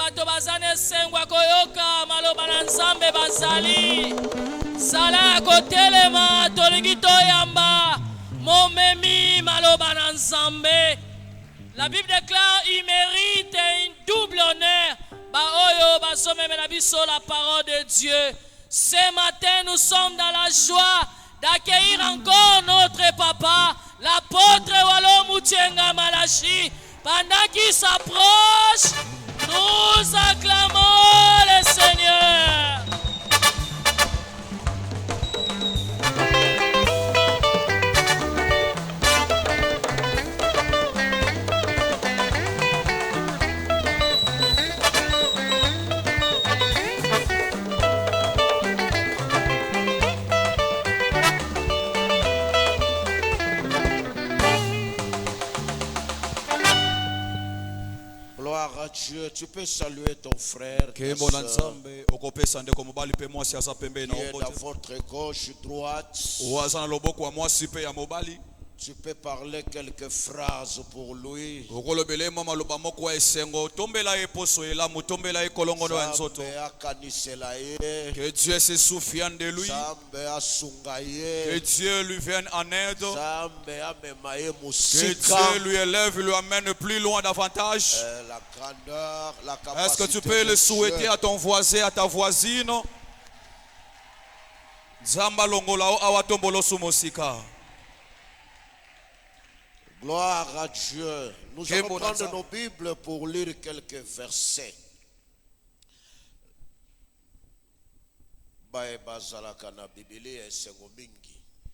bato bazane sengwa koyoka maloba na Nzambe bazali sala kotelema tolingi toyamba momemi maloba na Nzambe. La Bible déclare il mérite un double honneur ba oyo basomeme na biso la parole de Dieu. Ce matin nous sommes dans la joie d'accueillir encore notre papa, l'apôtre Walo Mutienga Malachi. Pendant qu'il s'approche, nous acclamons le Seigneur. Dieu, tu peux saluer ton frère qui est dans votre gauche, droite. Tu peux parler quelques phrases pour lui. Que Dieu se souvienne de lui. Que Dieu lui vienne en aide. Que Dieu lui élève, lui amène plus loin davantage. Est-ce que tu peux le souhaiter à ton voisin, à ta voisine? Gloire à Dieu. Nous allons prendre nos Bibles pour lire quelques versets.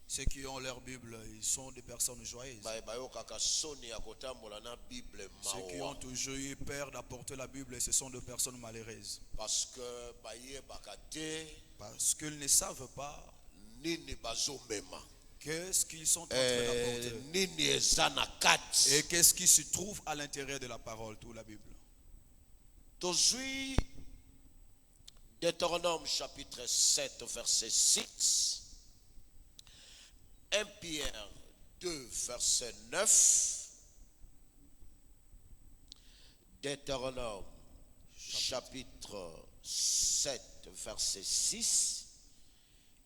Ceux qui ont leur Bible, ils sont des personnes joyeuses. Ceux qui ont toujours eu peur d'apporter la Bible, ce sont des personnes malheureuses. Parce qu'ils ne savent pas qu'est-ce qu'ils sont en train d'apporter et qu'est-ce qui se trouve à l'intérieur de la parole, tout la Bible. Deutéronome chapitre 7 verset 6, 1 Pierre 2 verset 9, Deutéronome chapitre 7 verset 6,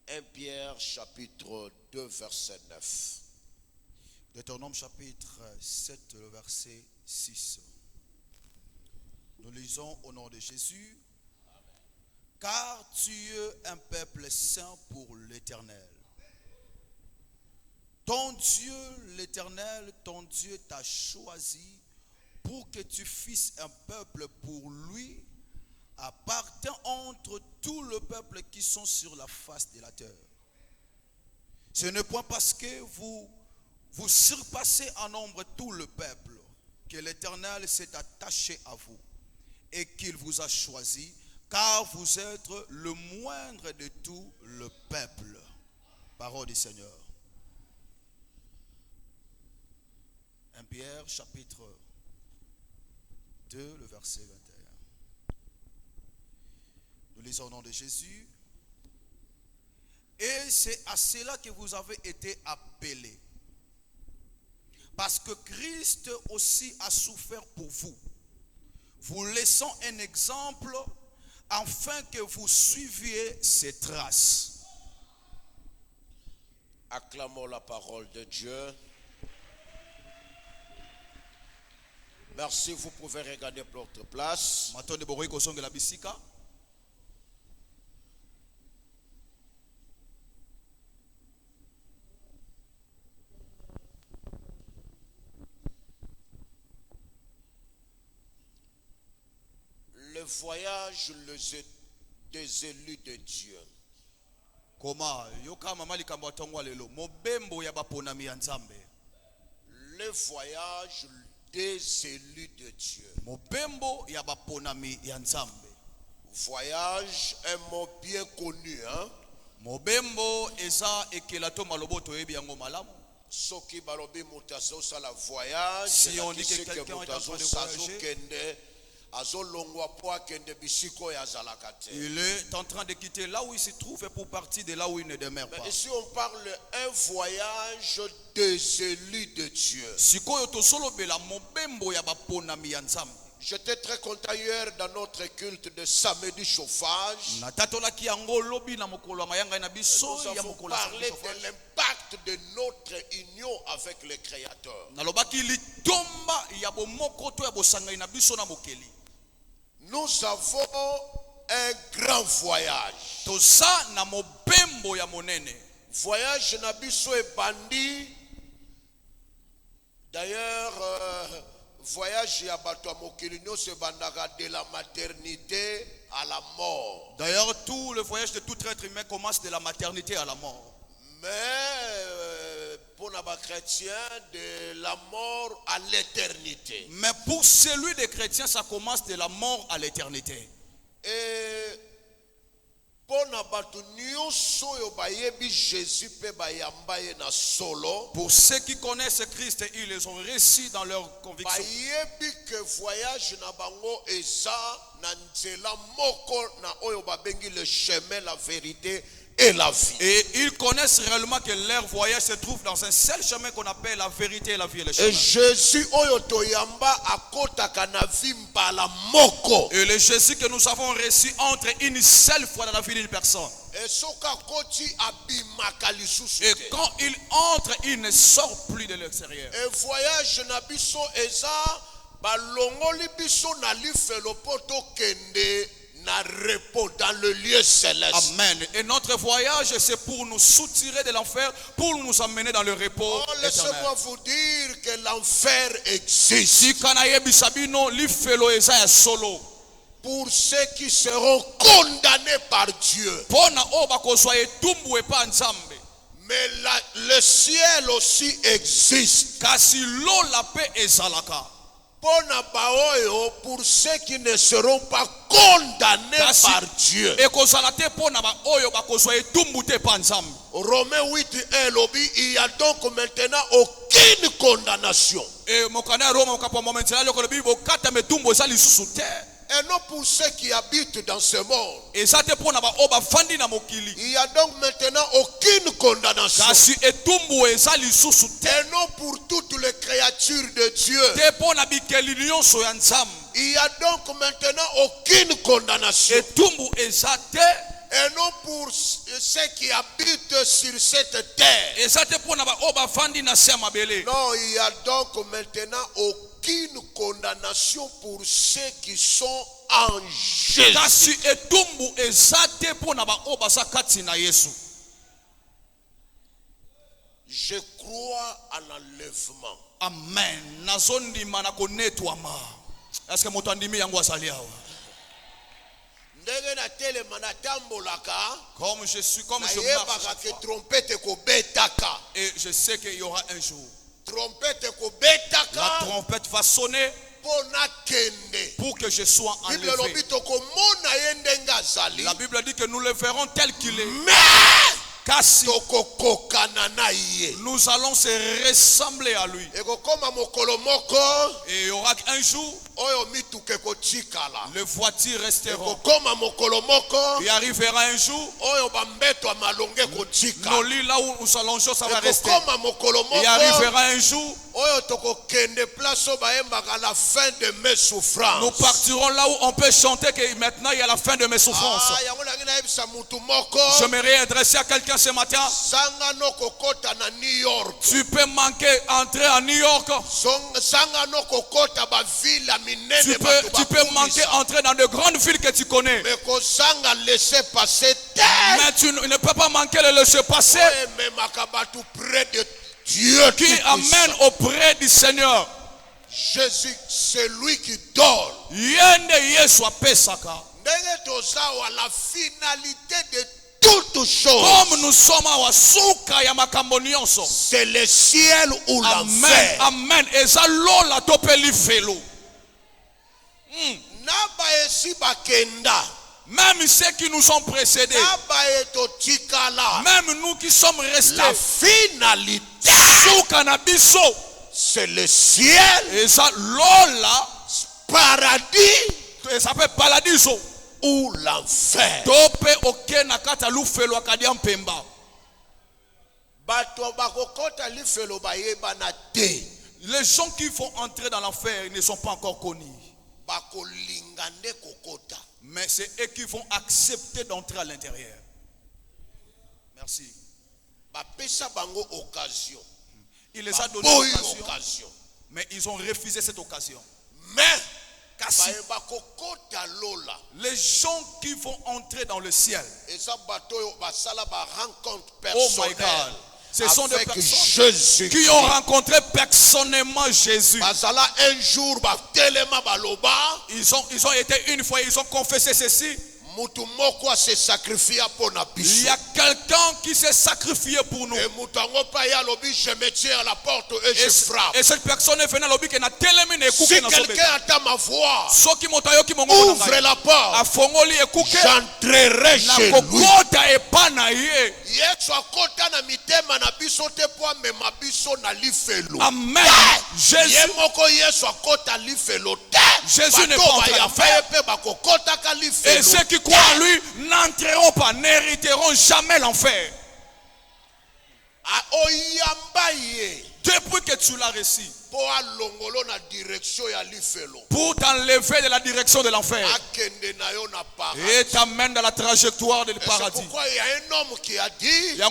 1 Pierre chapitre 2 verset 9. Deutéronome chapitre 7 verset 6. Nous lisons au nom de Jésus. Car tu es un peuple saint pour l'Éternel. Ton Dieu, l'Éternel, ton Dieu t'a choisi pour que tu fasses un peuple pour lui, appartenant entre tout le peuple qui sont sur la face de la terre. Ce n'est point parce que vous surpassez en nombre tout le peuple que l'Éternel s'est attaché à vous et qu'il vous a choisi, car vous êtes le moindre de tout le peuple. Parole du Seigneur. 1 Pierre chapitre 2, le verset 21. Nous lisons au nom de Jésus. Et c'est à cela que vous avez été appelés. Parce que Christ aussi a souffert pour vous, vous laissant un exemple afin que vous suiviez ses traces. Acclamons la parole de Dieu. Merci, vous pouvez regarder votre place. Le voyage des élus de Dieu. Comment? Le voyage des élus de Dieu. Voyage, un mot bien connu, hein? Soki balobi mutaso sa la voyage. Si on dit que quelqu'un est en train de voyager, il est en train de quitter là où il se trouve pour partir de là où il ne demeure pas. Mais ici on parle un voyage des élus de Dieu. J'étais très content hier dans notre culte de samedi chauffage. Nous avons parlé de l'impact de notre union avec le Créateur. Nous avons un grand voyage. Voyage nabiso et bandi. D'ailleurs, voyage à Bato Mokilinyo se bandaka de la maternité à la mort. D'ailleurs, tout le voyage de tout être humain commence de la maternité à la mort. Mais pour les chrétiens, de la mort à l'éternité. Mais pour celui des chrétiens, ça commence de la mort à l'éternité. Et pour ceux qui connaissent Christ, ils les ont réussi dans leur conviction. Le chemin, la vérité et la vie. Et ils connaissent réellement que leur voyage se trouve dans un seul chemin qu'on appelle la vérité et la vie. Et Jésus et le Jésus que nous avons reçu entre une seule fois dans la vie d'une personne. Et quand il entre, il ne sort plus de l'extérieur. Et voyage nabiso eza balongoli biso na lifelopoto kende na repos dans le lieu céleste. Amen. Et notre voyage, c'est pour nous soutirer de l'enfer, pour nous amener dans le repos. Laissez-moi vous dire que l'enfer existe. Pour ceux qui seront condamnés par Dieu. Mais le ciel aussi existe. Pour ceux qui ne seront pas condamnés par Dieu. Romains 8:1 lobby, il n'y a donc maintenant aucune condamnation. Et non pour ceux qui habitent dans ce monde. Il n'y a donc maintenant aucune condamnation. Et non pour toutes les créatures de Dieu. Il n'y a donc maintenant aucune condamnation. Et non pour ceux qui habitent sur cette terre. Non, il y a donc maintenant aucune condamnation pour ceux qui sont en Jésus. Je crois à l'enlèvement. Amen. Est-ce que comme je suis, comme je marche, et je sais qu'il y aura un jour, la trompette va sonner pour que je sois enlevé. La Bible dit que nous le verrons tel qu'il est. Nous allons se ressembler à lui. Et il y aura un jour, les voitures resteront. Il arrivera un jour, nos lits là où nous allongeons, ça va rester. Il arrivera un jour, nous partirons là où on peut chanter que maintenant il y a la fin de mes souffrances. Je me réadresser à quelqu'un ce matin. Tu peux manquer entrer à New York. Tu peux manquer entrer dans de grandes villes que tu connais. Mais tu ne peux pas manquer le laisser-passer qui amène auprès du Seigneur. Jésus, c'est lui qui donne. La finalité de toutes choses, comme nous sommes à c'est le ciel ou l'enfer. Amen. Même ceux qui nous ont précédés, même nous qui sommes restés, la finalité, c'est le ciel, paradis, ou l'enfer. Les gens qui vont entrer dans l'enfer ne sont pas encore connus. Mais c'est eux qui vont accepter d'entrer à l'intérieur. Merci. Il les a donné l'occasion, mais ils ont refusé cette occasion. Mais les gens qui vont entrer dans le ciel, oh my God, ce sont des personnes qui ont rencontré personnellement Jésus. Un jour, ils ont été une fois, ils ont confessé ceci. Il y a quelqu'un qui s'est sacrifié pour nous. Je me tiens à la porte et je frappe. Et cette personne est venue à l'objet qui n'a tellement écouté. Si quelqu'un entend ma voix, ouvre la porte. J'entrerai chez lui. Amen. Jésus n'est pas entré en enfer. Et ceux qui croient en lui n'entreront pas, n'hériteront jamais l'enfer. Depuis que tu l'as reçu, pour t'enlever de la direction de l'enfer et t'amène dans la trajectoire du paradis. Il y a un homme qui a dit,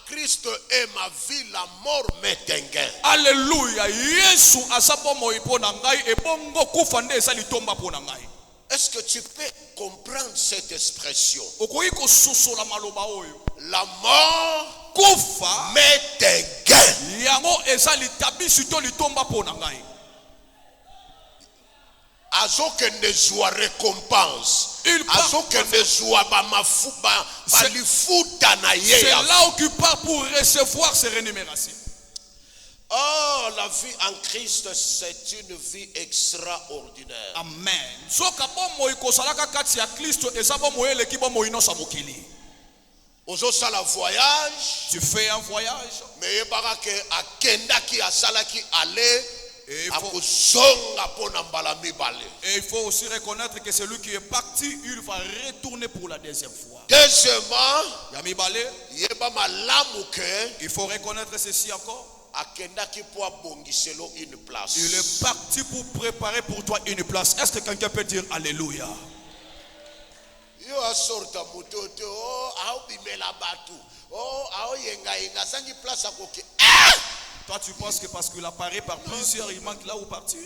Christ est ma vie, la mort m'est un gain. Alléluia. Yesu asabomo ipona ngai ebongo kufa nde esali tomba pona ngai. Est-ce que tu peux comprendre cette expression? La mort kufa m'est un gain. Yango esali tabisu to litomba pona ngai. Azo que ne soit récompense. Azo que ne soit c'est là où tu pars pour recevoir ces rémunérations. Oh, la vie en Christ, c'est une vie extraordinaire. Amen. Soka bomo ikosalaka kati ya Kristo ezabo moyele ki bomo inosa mokili. Ozo sala voyage. Tu fais un voyage. Mais yebaka ke akenda ki asala ki aller. Et il faut aussi reconnaître que celui qui est parti, il va retourner pour la deuxième fois. Deuxièmement, il faut reconnaître ceci encore. Il est parti pour préparer pour toi une place. Est-ce que quelqu'un peut dire Alléluia? Toi tu penses que parce qu'il apparaît par plusieurs, il manque là où partir?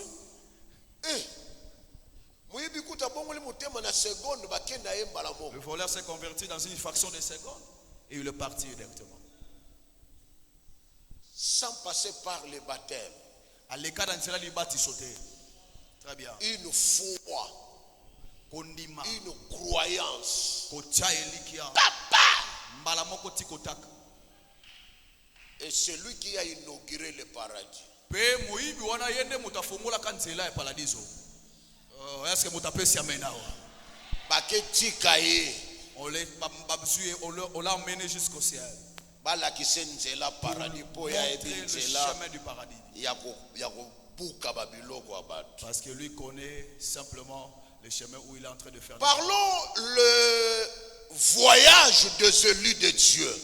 Le voleur s'est converti dans une fraction de seconde et il est parti directement. Sans passer par le baptême. Très bien. Une foi. Une croyance. Papa! Et celui qui a inauguré le paradis. Est-ce que on l'a emmené jusqu'au ciel. Le chemin du paradis. Parce que lui connaît simplement le chemin où il est en train de faire. Parlons le voyage de celui de Dieu.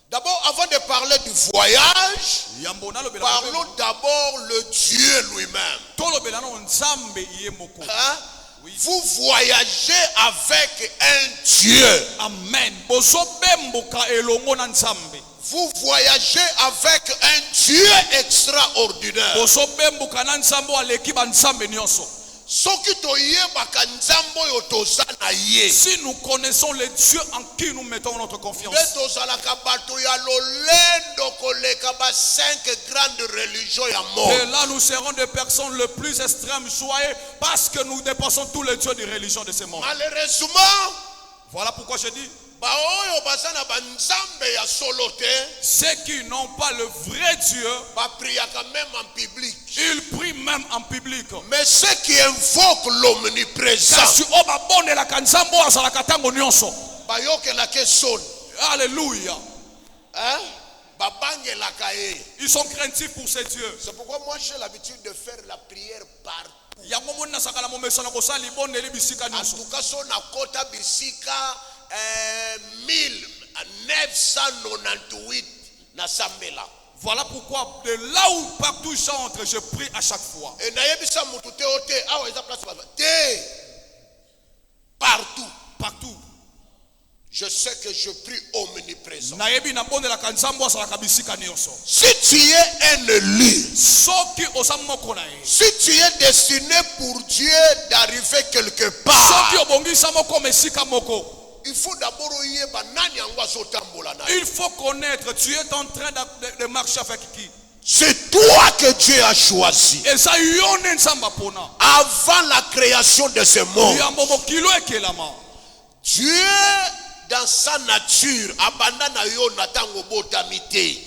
D'abord, avant de parler du voyage, parlons d'abord le Dieu lui-même. Hein? Vous voyagez avec un Dieu. Amen. Vous voyagez avec un Dieu extraordinaire. Si nous connaissons le Dieu en qui nous mettons notre confiance, et là nous serons des personnes les plus extrêmes joyeuses parce que nous dépassons tous les dieux de religion de ce monde. Malheureusement, voilà pourquoi je dis, ceux qui n'ont pas le vrai Dieu, ils prient même en public. Mais ceux qui invoquent l'omniprésent, alléluia. Hein? Ils sont craintifs pour ces dieux. C'est pourquoi moi j'ai l'habitude de faire la prière partout. En tout cas, son akota bisika 1998 na Sambela. Voilà pourquoi de là où partout j'entre, je prie à chaque fois. Partout. Partout. Je sais que je prie omniprésent. Si tu es un élu, si tu es destiné pour Dieu d'arriver quelque part, il faut d'abord connaître, tu es en train de marcher avec qui? C'est toi que Dieu a choisi. Avant la création de ce monde. Dieu, dans sa nature,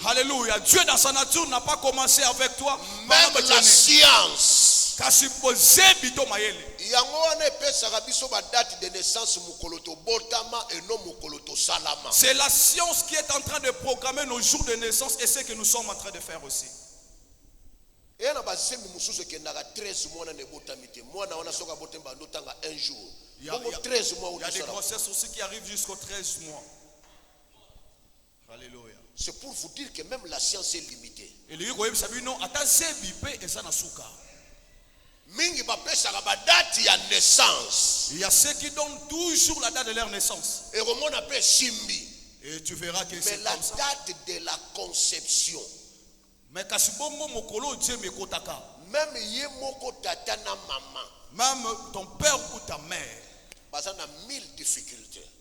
alléluia. Dieu dans sa nature n'a pas commencé avec toi. Même la science. C'est la science qui est en train de programmer nos jours de naissance et ce que nous sommes en train de faire aussi. Il y a des grossesses aussi qui arrivent jusqu'aux 13 mois. Alléluia. C'est pour vous dire que même la science est limitée. Il y a ceux qui donnent toujours la date de leur naissance. Et tu verras que c'est la date de la conception. Mais même ton père ou ta mère,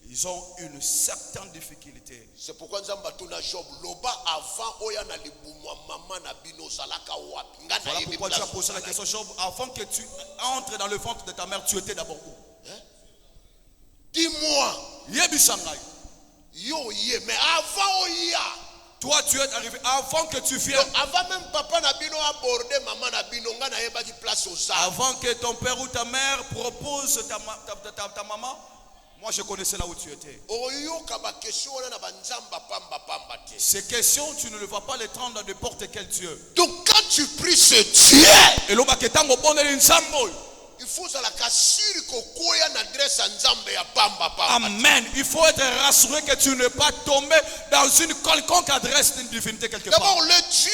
ils ont une certaine difficulté. C'est pourquoi nous avons Job loba avant oyana libumwa maman na bino salaka wapi. Voilà pourquoi tu as posé la question, Job, avant que tu entres dans le ventre de ta mère, tu étais d'abord où? Dis-moi. Mais avant oya. Toi tu es arrivé avant que tu viennes. Avant même papa na bino aborder maman na bino ngana yeba ki place au ça. Avant que ton père ou ta mère propose ta maman. Moi je connaissais là où tu étais. Ces questions, tu ne le vas pas les prendre dans n'importe quel Dieu. Donc quand tu pries ce Dieu, il faut Amen. Il faut être rassuré que tu n'es pas tombé dans une quelconque adresse d'une divinité quelque part. D'abord, le Dieu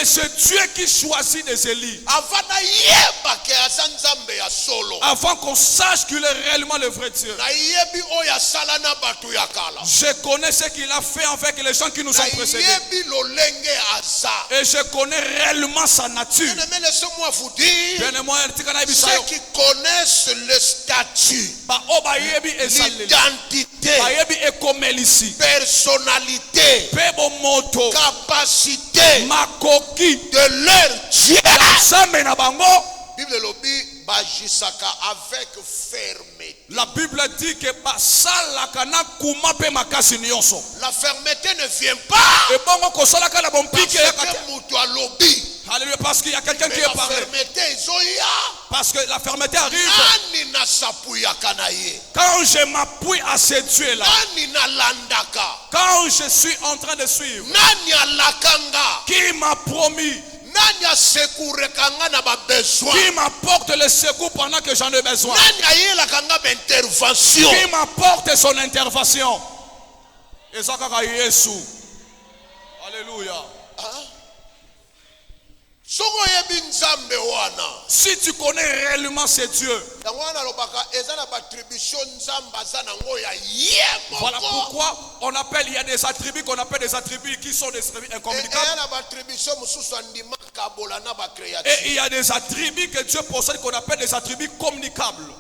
et ce Dieu qui choisit des élus. Avant qu'on sache qu'il est réellement le vrai Dieu. Je connais ce qu'il a fait avec les gens qui nous ont précédés. Et je connais réellement sa nature. Laissez-moi vous dire, ceux qui connaissent le statut, l'identité, personnalité, capacité de leur Dieu, Bible lobby bajisaka avec fermeté. La Bible dit que la fermeté ne vient pas. Alléluia, parce qu'il y a quelqu'un qui est parlé. Parce que la fermeté arrive. Quand je m'appuie à ce Dieu-là, quand je suis en train de suivre, qui m'a promis, qui m'apporte le secours pendant que j'en ai besoin, qui m'apporte son intervention. Et ça, alléluia. Si tu connais réellement ce Dieu, voilà pourquoi on appelle, il y a des attributs qu'on appelle des attributs qui sont des attributs incommunicables. Et il y a des attributs que Dieu possède qu'on appelle des attributs communicables.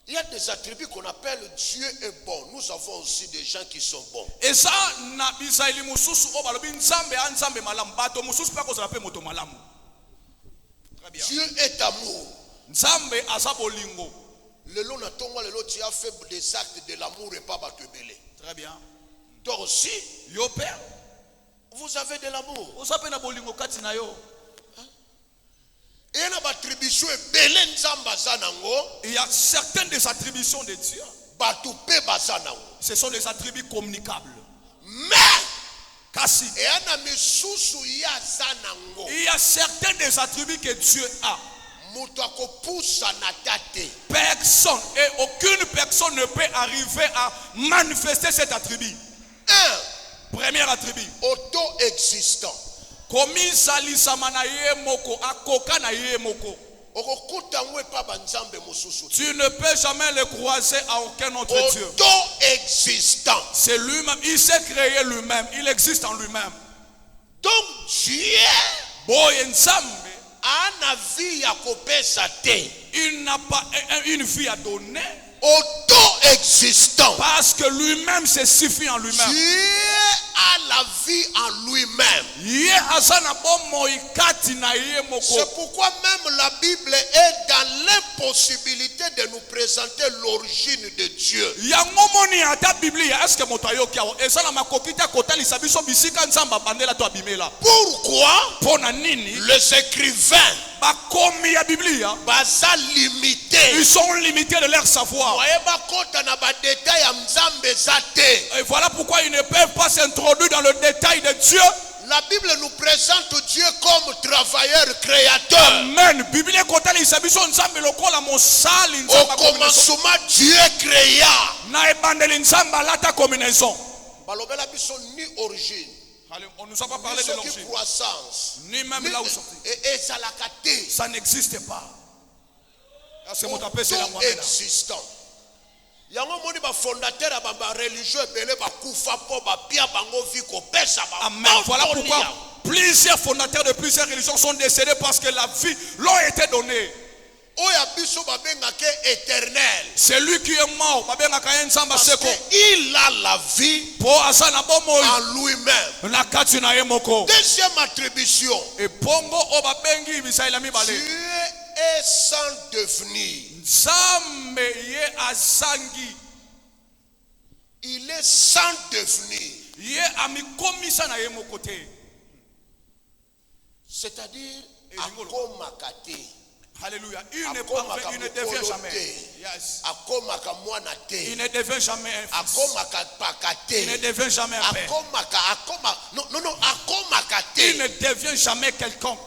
Il y a des attributs qu'on appelle Dieu est bon. Nous avons aussi des gens qui sont bons. Et ça, Dieu est amour. Le long a tu as fait des actes de l'amour et pas batebele. Très bien. Toi aussi, yo père, vous avez de l'amour. Il y a certaines des attributions de Dieu. Ce sont des attributs communicables. Mais il y a certains des attributs que Dieu a. Personne et aucune personne ne peut arriver à manifester cet attribut. Premier attribut. Auto-existant. Tu ne peux jamais le croiser à aucun autre Dieu. Auto-existant. C'est lui-même. Il s'est créé lui-même. Il existe en lui-même. Donc Dieu il n'a pas une vie à donner. Auto-existant. Parce que lui-même se suffit en lui-même. Dieu a la vie en lui-même. C'est pourquoi même la Bible est dans l'impossibilité de nous présenter l'origine de Dieu. Pourquoi les écrivains ils sont limités de leur savoir. Et voilà pourquoi ils ne peuvent pas s'introduire dans le détail de Dieu. La Bible nous présente Dieu comme travailleur créateur. Amen. Au commencement, Dieu créa. Ni origine. On ne nous a pas parlé de l'origine. Ni même là où sortir. Ça n'existe pas. C'est mon tapé, c'est la moyenne. Existant. Amen. Voilà pourquoi plusieurs fondateurs de plusieurs religions sont décédés parce que la vie leur été donnée. C'est lui qui est mort. Parce qu'il a la vie en lui-même. Deuxième attribution. Dieu est sans devenir. Il est sans devenir. C'est-à-dire Alléluia. Il ne devient jamais. Yes. Il ne devient jamais un fils. Il ne devient jamais un père. Il ne devient jamais quelqu'un.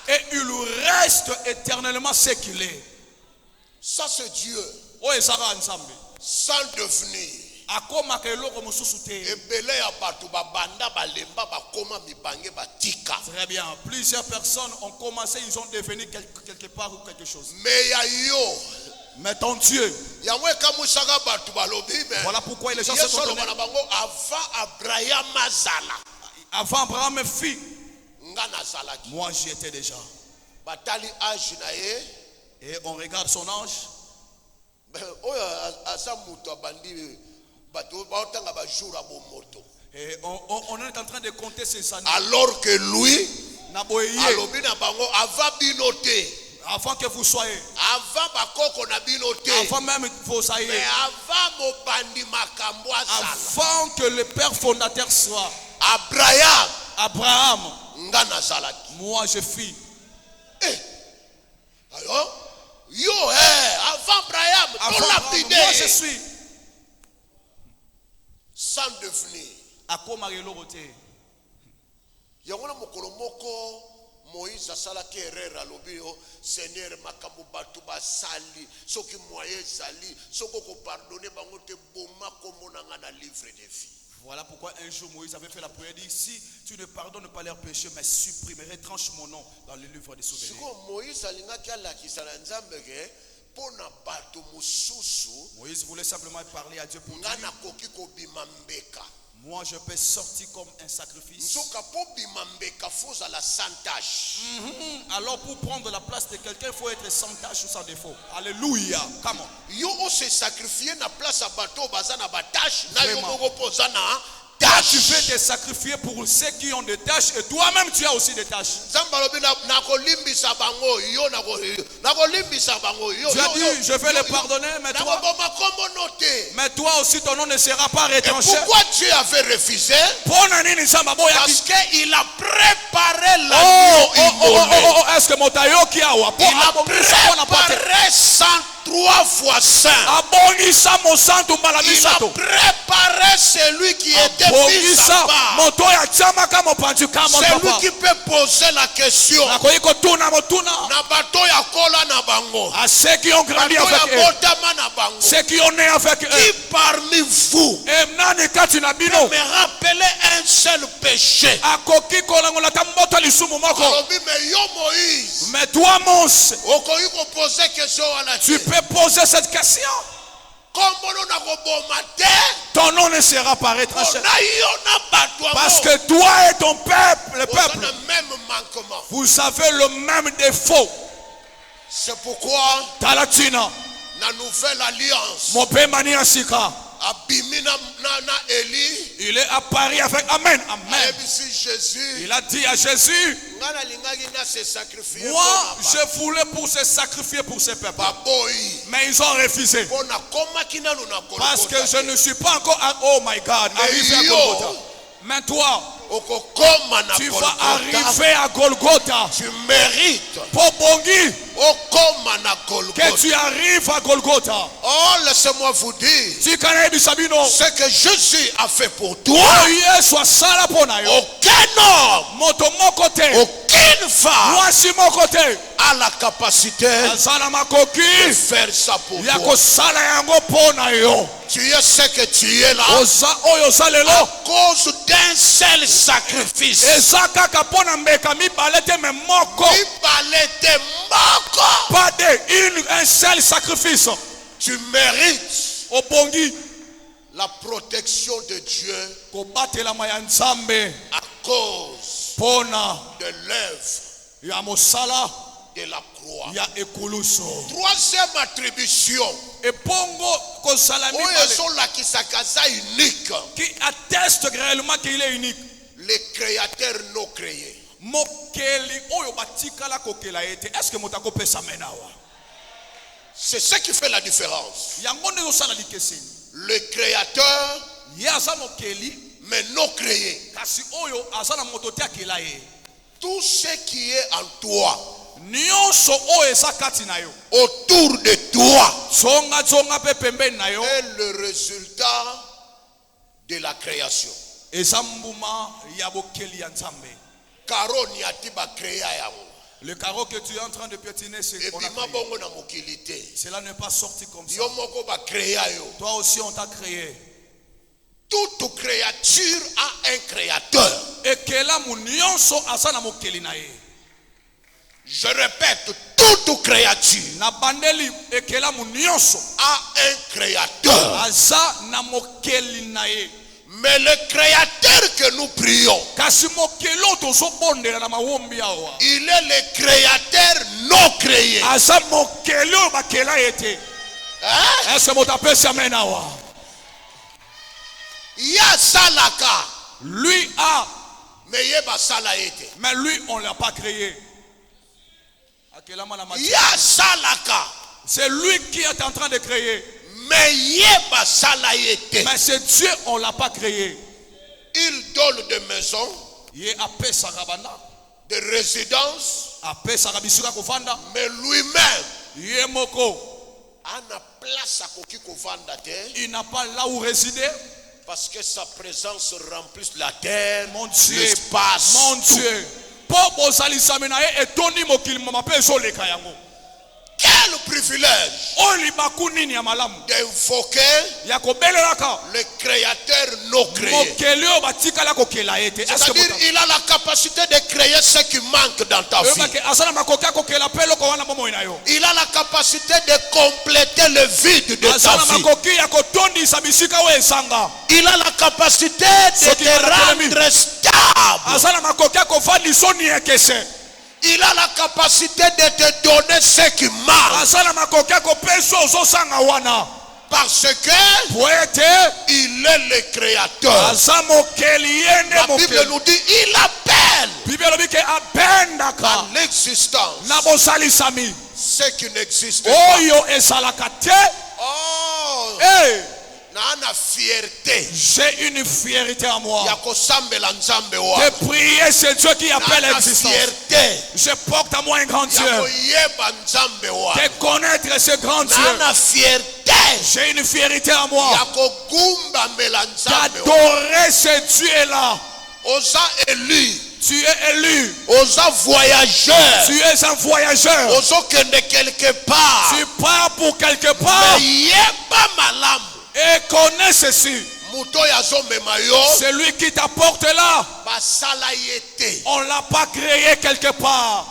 Et il reste éternellement ce qu'il est. Ça c'est Dieu. Sans devenir. Très bien. Plusieurs personnes ont commencé, ils ont devenu quelque part ou quelque chose. Mais ton Dieu. Voilà pourquoi les gens se sont donnés. Avant Abraham fit. Moi j'y étais déjà. Et on regarde son âge. Et on est en train de compter ces années. Alors que lui, avant que vous soyez, avant même que vous soyez, avant que le père fondateur soit, Abraham, moi je fis. Alors, avant Abraham, moi je suis. Sans devenir. Moïse asalaki erreur alobio Seigneur makambo batu basali soki moyen sali soko ko pardonner bango te boma komona na livre de vie. Voilà pourquoi un jour Moïse avait fait la prière, dit si tu ne pardonnes pas leurs péchés mais supprime, retranche mon nom dans le livre des souvenirs. Moïse alingaki alakisa na Nzambe ke pona batu mususu. Moïse voulait simplement parler à Dieu pour dire moi je peux sortir comme un sacrifice. Alors pour prendre la place de quelqu'un, il faut être sans tache ou sans défaut. Alléluia. Comment? Tu veux te sacrifier pour ceux qui ont des tâches et toi-même tu as aussi des tâches. Tu as dit je vais les pardonner, mais toi aussi ton nom ne sera pas retranché. Pourquoi Dieu avait refusé? Parce qu'il a préparé l'agneau immolé. Est-ce que mon taillot qui a préparé 3 fois saint. Il a préparé celui qui était mis à part. Celui qui peut poser la question. Na bato ya kola na bango. À ceux qui ont grandi avec eux, ceux qui ont né avec eux, qui parmi vous me rappeler un seul péché? Mais toi, Mose, tu peux poser cette question. Ton nom ne sera pas retranché. Parce que toi et ton peuple, le peuple, vous avez le même défaut. C'est pourquoi dans la nouvelle alliance, il est apparu avec Amen. Amen. Il a dit à Jésus, moi je voulais pour se sacrifier pour ce peuple, mais ils ont refusé parce que je ne suis pas encore oh my God arrivé à Golgotha. Mais toi, tu vas arriver à Golgotha. Tu mérites que tu arrives à Golgotha. Oh, laissez-moi vous dire ce que Jésus a fait pour toi. Aucun homme, aucune femme a la capacité de faire ça pour toi. Tu es ce que tu es là à cause d'un seul sacrifice. Pas un seul sacrifice. Tu mérites la protection de Dieu à cause de l'œuvre de la croix. Troisième attribution, unique, qui atteste réellement qu'il est unique. Les créateurs non créés. C'est ce qui fait la différence. Le créateur, mais non créé. Tout ce qui est en toi, autour de toi, est le résultat de la création. Le carreau que tu es en train de piétiner, c'est qu'on a créé. Cela n'est pas sorti comme ça. Toi aussi on t'a créé. Toute créature a un créateur. Je répète, toute créature a un créateur. Mais le créateur que nous prions, il est le créateur non créé. Lui a, mais lui on ne l'a pas créé. C'est lui qui est en train de créer. Mais c'est Dieu, on ne l'a pas créé. Il donne des maisons, des résidences, mais lui-même, il n'a pas là où résider. Parce que sa présence remplit la terre, mon Dieu, l'espace. Mon Dieu. Quel privilège d'invoquer le créateur non créé. C'est-à-dire il a la capacité de créer ce qui manque dans ta vie. Il a la capacité de compléter le vide de ta vie. Il a la capacité de te rendre stable. Il a la capacité de te donner ce qui marche. Parce que il est le créateur. La Bible nous dit il appelle à l'existence ce qui n'existe pas. Oh, J'ai une fierté en moi de prier ce Dieu qui appelle l'existence. Je porte à moi un grand Dieu, de connaître ce grand Dieu. J'ai une fierté en moi d'adorer ce Dieu-là. Tu es élu. Voyageur. Tu es un voyageur. Quelque part. Tu pars pour quelque part. Et connais ceci. Celui qui t'apporte là, on ne l'a pas créé quelque part.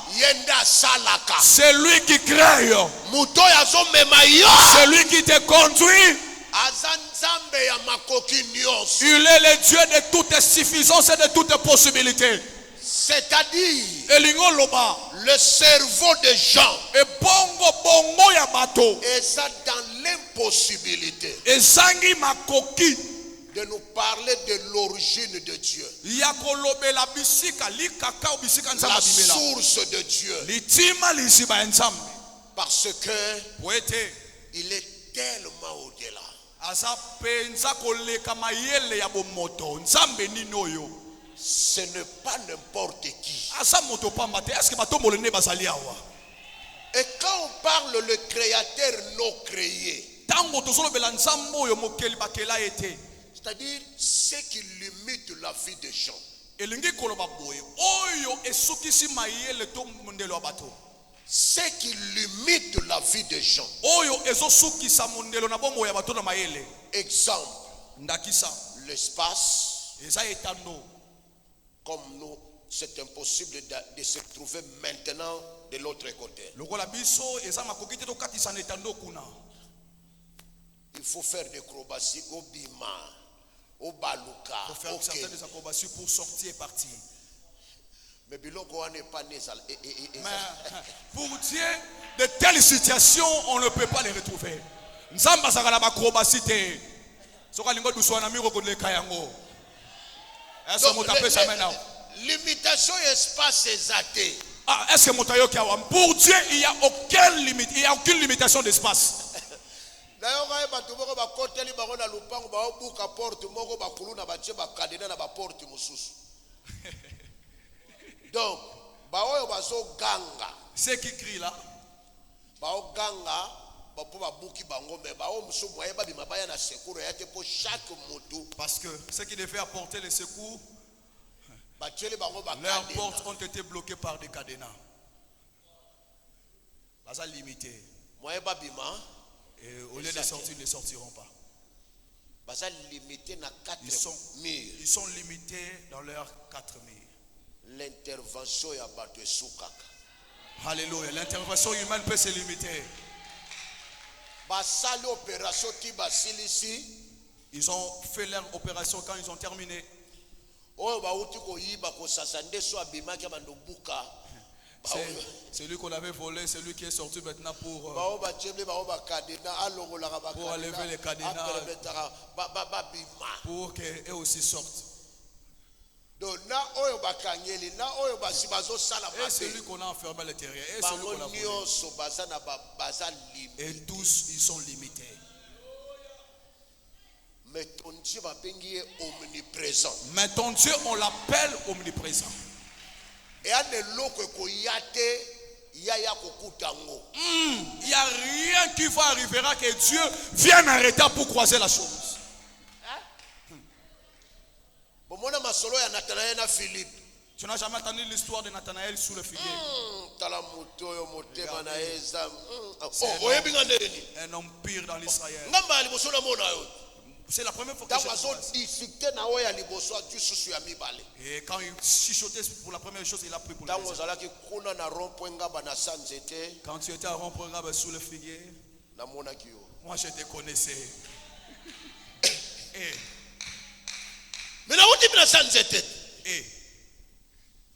C'est lui qui crée. Celui qui te conduit. Il est le Dieu de toute suffisance et de toute possibilité. C'est-à-dire le cerveau des gens est dans l'impossibilité de nous parler de l'origine de Dieu, la source de Dieu, parce que il est tellement au-delà. Ce n'est pas n'importe qui. Et quand on parle le créateur non créé, c'est-à-dire ce qui limite la vie des gens. Ce qui limite la vie des gens. Exemple, l'espace. Comme nous, c'est impossible de se trouver maintenant de l'autre côté. Il faut faire des acrobaties au bima, au baluka. Il faut faire certaines acrobaties pour sortir et partir. Mais pour Dieu, de telles situations, on ne peut pas les retrouver. Limitation espace exacté. Est-ce que pour Dieu, il n'y a aucune limite, il n'y a aucune limitation d'espace. Donc, ceux qui crient là, parce que ceux qui devaient apporter les secours, leurs portes ont été bloquées par des cadenas. Là, limité. Et au lieu de sortir, ils ne sortiront pas. Ils sont limités dans leurs 4 murs. L'intervention est abattue soukaka. Alléluia. L'intervention humaine peut se limiter. Ils ont fait leur opération quand ils ont terminé. Celui qu'on avait volé, celui qui est sorti maintenant pour enlever les cadenas, pour qu'eux aussi sortent. Et celui qu'on a enfermé à l'intérieur, et celui qu'on a volé. Et tous, ils sont limités. Mais ton Dieu est omniprésent. Mais ton Dieu, on l'appelle omniprésent. Et il n'y a rien qui va arriver à que Dieu vienne en retard pour croiser la chose. Tu n'as jamais entendu l'histoire de Nathanaël sous le figuier. Un homme pire dans l'Israël. C'est la première fois que je et quand il chuchotait pour la première chose, il a pris pour le deuxième. Quand tu étais à rond-point sous le figuier, moi je te connaissais. Et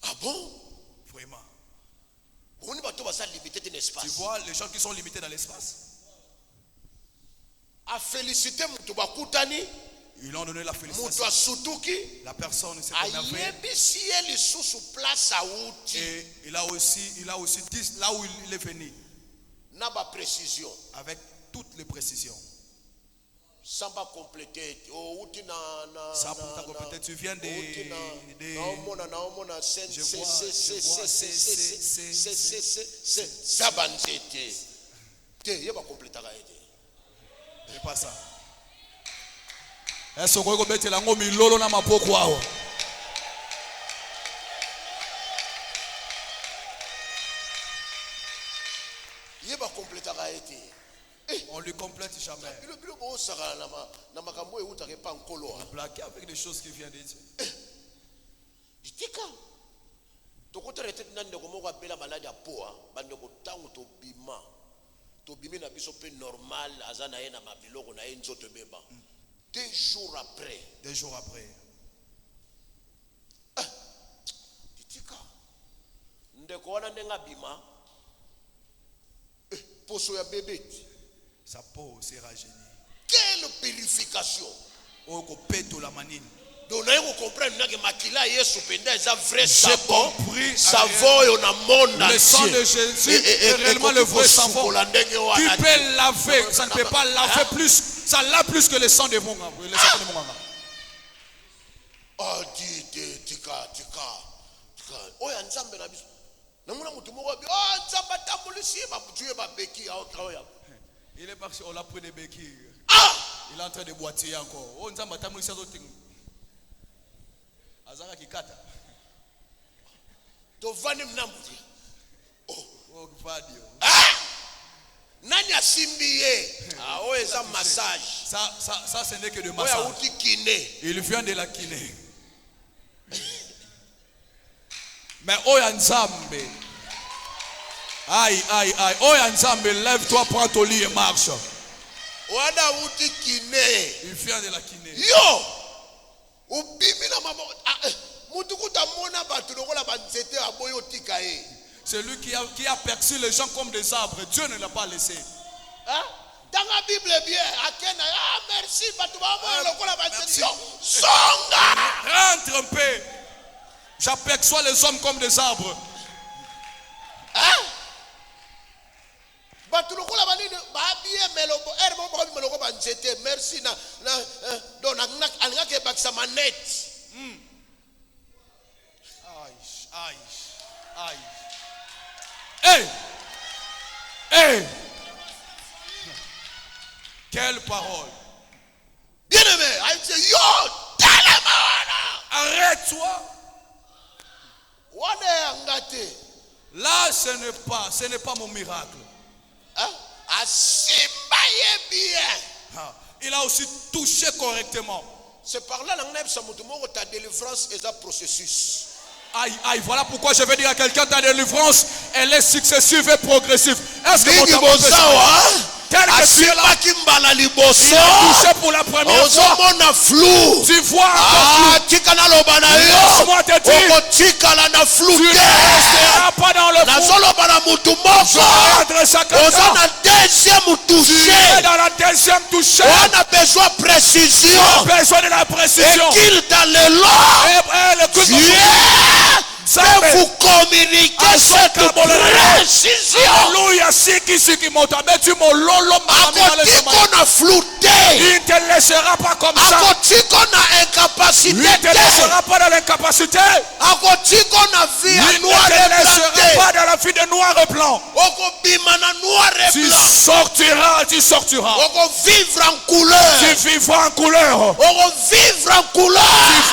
ah bon? Vraiment. Tu vois les gens qui sont limités dans l'espace. A félicité ils ont donné la félicitation. La personne s'est émerveillée. Et il a aussi dit là où il est venu. Précision. Avec toutes les précisions. Ça va compléter. Ça va compléter. Tu viens de c'est pas ça. Est-ce que vous mettez la ngomi lolo na mapoko awa? On lui complète jamais. Plaqué avec des choses qui viennent de Dieu. Deux jours après. Sa peau s'est rajeunie. Quelle purification! Oh, péto la manine. Donc, vous comprenez que le sang de Jésus est réellement le vrai savon. Tu peux laver, ça ne peut pas laver plus, ça lave plus que le sang de mon âme. Oh, tika. Oh, il y a un zambe na biso. Il est parti, on l'a pris des béquilles. Ah! Il est en train de boiter encore. Oh, nous avons tamuli ça d'autres. Azara qui kata. To vani mnambuti. Oh, vadio. Ah! Nani asimbiye? Ah, oh, ça massage. Ça ce n'est que de massage. Il vient de la kiné. Mais oh Nzambe. Aïe. Oh Nzambe, lève-toi, prends ton lit et marche. Il vient de la kiné. Yo! C'est lui qui a perçu les gens comme des arbres. Dieu ne l'a pas laissé. Hein? Dans la Bible est bien. Merci. Merci. Rentre un peu. J'aperçois les hommes comme des arbres. Hein? Merci. Aïe. Hey. Quelle parole. Bien aimé. Arrête-toi. Là, ce n'est pas mon miracle. Hein? Il a aussi touché correctement. C'est par là que ta délivrance est un processus. Aïe, voilà pourquoi je vais dire à quelqu'un, ta délivrance, elle est successive et progressive. Est-ce que mon temps tel que tu es là, il a touché pour la première fois. Tu vois laisse-moi te dire, tu ne resteras pas dans le fond. Je vais chacun. Tu es dans la deuxième touche. On a besoin de précision. Tu as besoin de la précision. Et qu'il dans le long, Dieu peut vous communiquer cette précision. Alléluia. On a flouté. Il ne te laissera pas comme ça. On a incapacité. Il ne te laissera pas dans l'incapacité. Il ne te laissera pas dans la vie de noir et blanc. Tu sortiras. On vivre en couleur. Tu vivras en couleur. On vivre en couleur.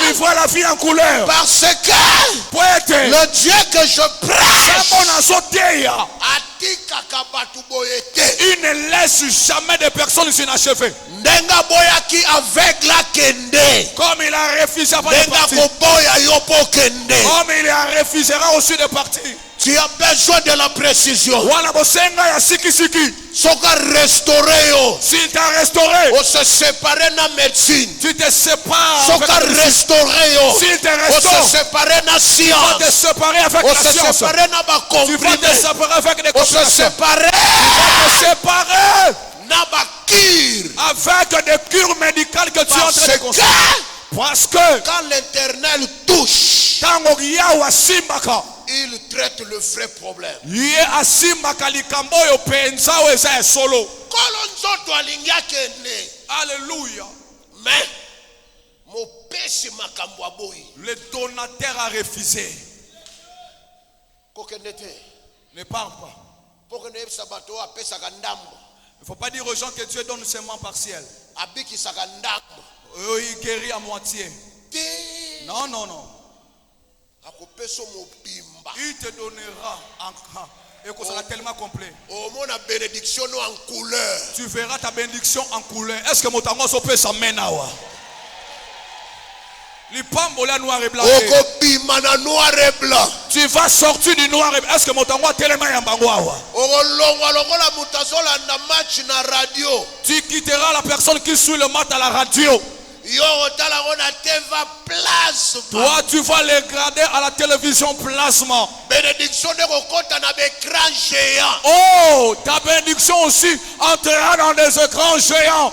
Tu vivras la vie en couleur. Parce que le Dieu que je prêche, il ne laisse jamais de personnes inachevées. Comme il a refusé avant de partir. Comme il a refusera aussi de partir. Tu as besoin de la précision. S'il t'a restauré, on se sépare de la médecine. Tu te sépares. S'il t'a restauré, on se sépare de la science. Tu vas te séparer avec la science. Tu vas te séparer avec des compétences. On se sépare. Tu vas te séparer avec des cures médicales que tu es en train de construire. Parce que quand l'Éternel touche, Il traite le vrai problème. Alléluia. Mais mon péché makamboaboui. Le donateur a refusé. Ne parle pas. Il ne faut pas dire aux gens que Dieu donne seulement partiel. Il guérit à moitié. Non, non, non. Il te donnera en et que ça sera tellement complet. Tu verras ta bénédiction en couleur. Est-ce que mon tango peut s'amener là? Noir et blanc. Tu vas sortir du noir et blanc. Est-ce que mon tango tellement yambangwa? Tu quitteras la personne qui suit le match à la radio. Toi, tu vas les regarder à la télévision plasma. Oh, ta bénédiction aussi entrera dans des écrans géants.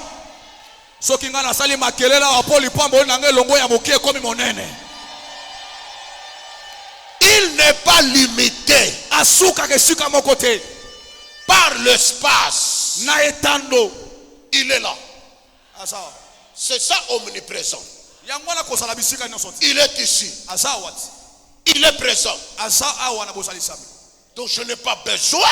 Il n'est pas limité par l'espace. Il est là. C'est ça omniprésent. Il est ici. Il est présent. Donc je n'ai pas besoin.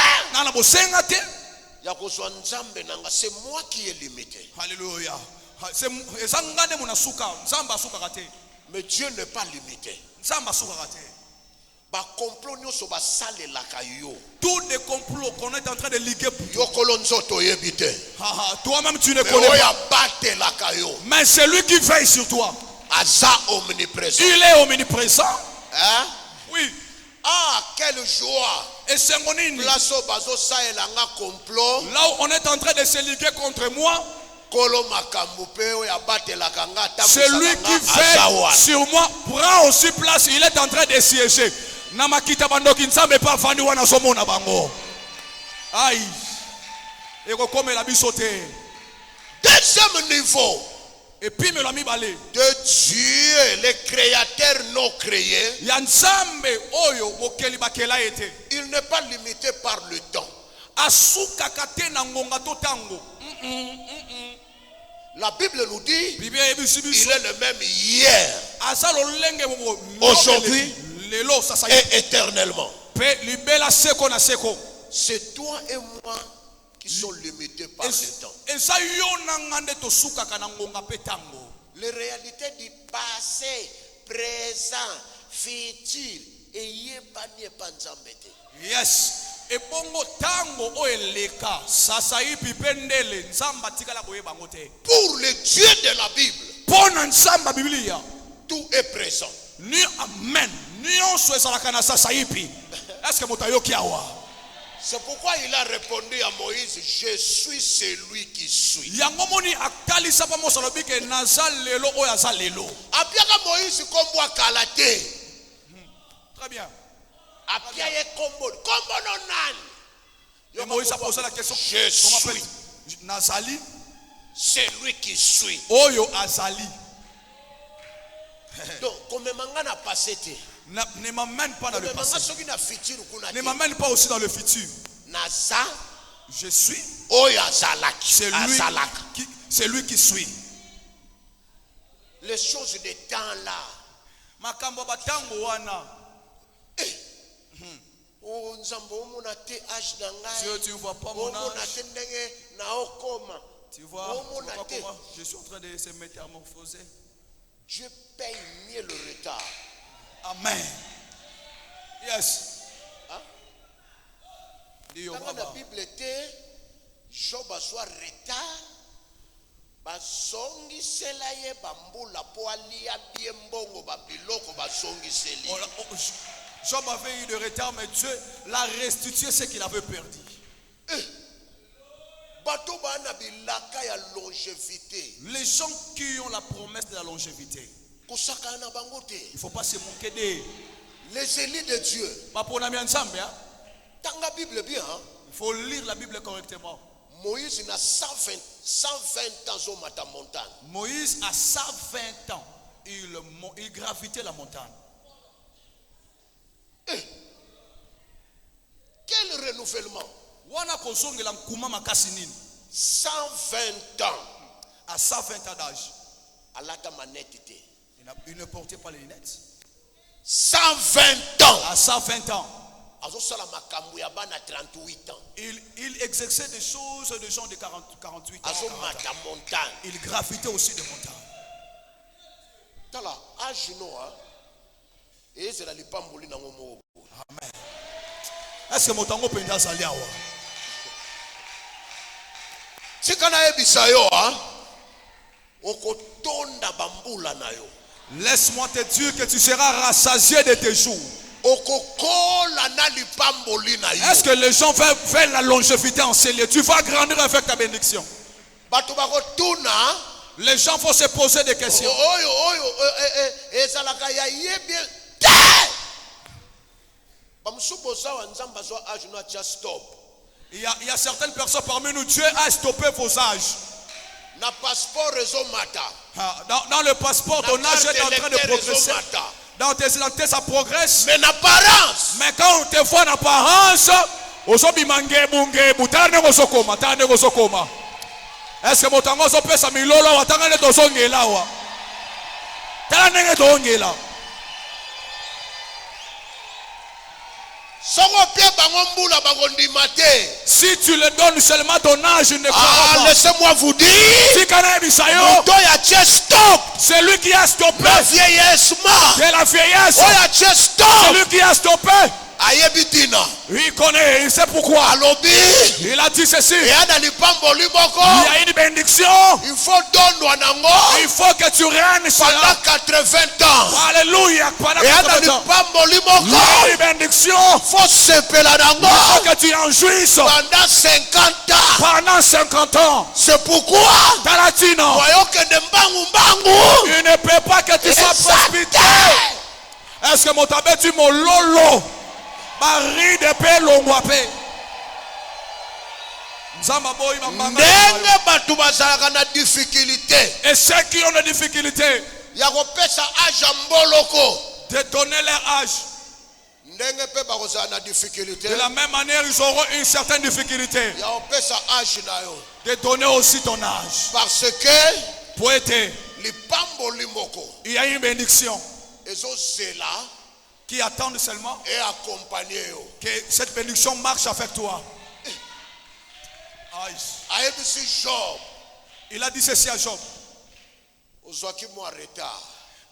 C'est moi qui est limité. Alléluia. Mais Dieu n'est pas limité. Tous les complots qu'on est en train de liguer pour toi-même tu ne connais pas. Mais c'est lui qui veille sur toi. Il est omniprésent. Hein? Oui. Ah, quelle joie. Et c'est mon là où on est en train de se liguer contre moi. Celui qui veille sur moi prend aussi place. Il est en train de siéger. Namakita bandoki nzambe pa fandi wana somo na bango. Aïe. Eko comme la bisoté. Deuxième niveau. Et puis me l'ami balé. De Dieu, le créateur non créé. Yanzambe oyo bokeli bakela ete. Il n'est pas limité par le temps. Asuka kate na ngonga to tango. La Bible nous dit il est le même hier, aujourd'hui et éternellement. C'est toi et moi qui sont limités par le temps. Les réalités du passé, présent, futur et yebani panzambete. Yes. Et bongo tango oeleka sasa ipi pendele nzamba tikala boye bangote. Pour le Dieu de la Bible, pona nzamba Biblia, tout est présent. Ni amen. Ni on souhaite salakana sasa ipi. Est-ce que motayoki awa? C'est pourquoi il a répondu à Moïse, je suis celui qui suis. Yangomoni akali sapa mo salobike nazalelo oyazalelo. Apiaka Moïse kombo kalate. Très bien. Et Moïse a posé la question. Je suis Nazali, c'est lui qui suis. Oyo Azali. Donc, comme mangana passé, ne m'amène pas dans le passé. Ne m'amène pas aussi dans le futur. Nasa, je suis. Oyo Azalaki. C'est lui qui suis. Les choses de temps là. Makambo batango wana. Dieu, tu ne vois pas mon âge. Tu vois pas comment je suis en train de se métamorphoser. Je paye mieux le retard. Amen. Yes. Hein? Dans la Bible était Job a soit retard. Basongi selaye bambula po alia biembongo babiloko basongi seli. Job avait eu de retard, mais Dieu l'a restitué ce qu'il avait perdu. Les gens qui ont la promesse de la longévité, il ne faut pas se moquer d'eux. Les élus de Dieu. Il faut lire la Bible correctement. Moïse a 120 ans au matin montagne. Moïse a 120 ans. Il gravitait la montagne. renouvellement. 120 ans. À 120 ans d'âge. Il ne portait pas les lunettes. 120 ans. À 120 ans. Il exerçait des choses de gens de 48 ans. 40 ans. Il gravitait aussi des montagnes. Amen. Est-ce que mon tango peut être allé à moi? Laisse-moi te dire que tu seras rassasié de tes jours. Est-ce que les gens veulent la longévité en ces lieux? Tu vas grandir avec ta bénédiction. Les gens vont se poser des questions. Il y a certaines personnes parmi nous, Dieu a stoppé vos âges. Dans le passeport, ton âge est en train de progresser. Dans tes identités, ça progresse. Mais quand on te voit en apparence, est-ce que mon tango se pèse à milolo ou tango ne dozonge là ou? Tala nenge dozonge là. Si tu le donnes seulement ton âge, ne crois pas. Laissez-moi vous dire, c'est lui qui a stoppé la vieillesse. C'est la vieillesse. C'est lui qui a stoppé. Il connaît, il sait pourquoi. Il a dit ceci. Il y a une bénédiction. Il faut que tu règnes pendant 80 ans. Alléluia. Pendant 80 ans. Il y a une bénédiction. Il faut que tu en jouisses pendant 50 ans. Pendant 50 ans. C'est pourquoi il ne peut pas que tu sois précipité. Est-ce que mon tabé dit mon lolo? Bari de pe longwape. Et ceux qui ont des difficultés de donner leur âge, de la même manière ils auront une certaine difficulté de donner aussi ton âge. Parce que pour être, il y a une bénédiction qui attendent seulement et accompagner que cette bénédiction marche avec toi. Il a dit ceci à Job.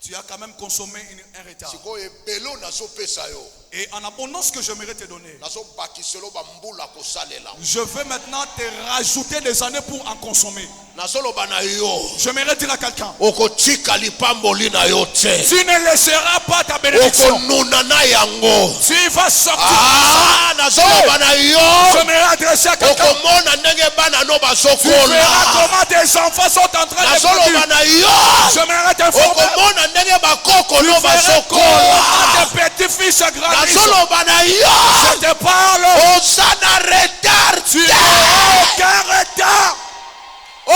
Tu as quand même consommé un retard. Et en abondance que j'aimerais te donner, je veux maintenant te rajouter des années pour en consommer. J'aimerais dire à quelqu'un, tu ne laisseras pas ta bénédiction. Tu vas sortir. J'aimerais adresser à quelqu'un, tu verras comment tes enfants sont en train de grandir. J'aimerais t'informer, tu verras comment tes petits-fils grandissent. Je te parle, tu n'as aucun retard. Tu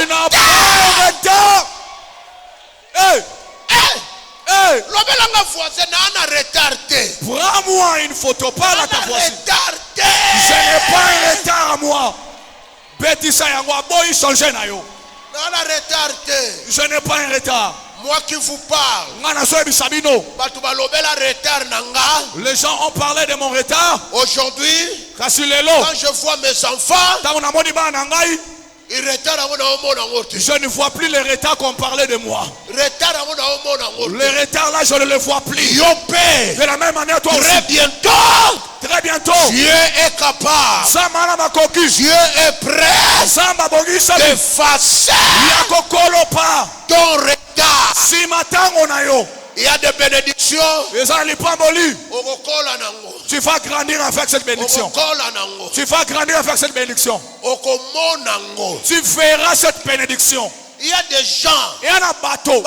n'as pas un retard. Prends-moi une photo, parle à ta voisine. Je n'ai pas un retard à moi. Je n'ai pas un retard. Moi qui vous parle, les gens ont parlé de mon retard. Aujourd'hui, quand je vois mes enfants, je ne vois plus les retards qu'on parlait de moi. Les retards là, je ne les vois plus. De la même manière, toi aussi. Très bientôt, Dieu est capable, Dieu est prêt d'effacer ton retard. Il y a des bénédictions. Tu vas grandir avec cette bénédiction. Tu vas grandir avec cette bénédiction. Tu verras cette bénédiction. Il y a des gens, il y a un bateau.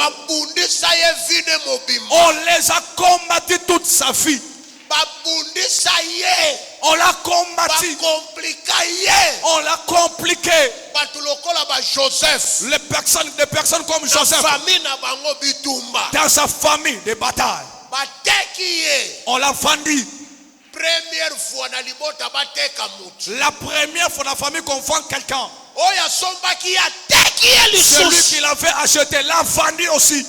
On les a combattus toute sa vie. On l'a combattu. On l'a compliqué. Des personnes comme Joseph, dans sa famille, des batailles. On l'a vendu. première fois na libota bateka mutu. La première fois dans la famille qu'on vend quelqu'un. Oya somba qui a teki eli Celui sus. qui l'avait acheté l'a vendu aussi.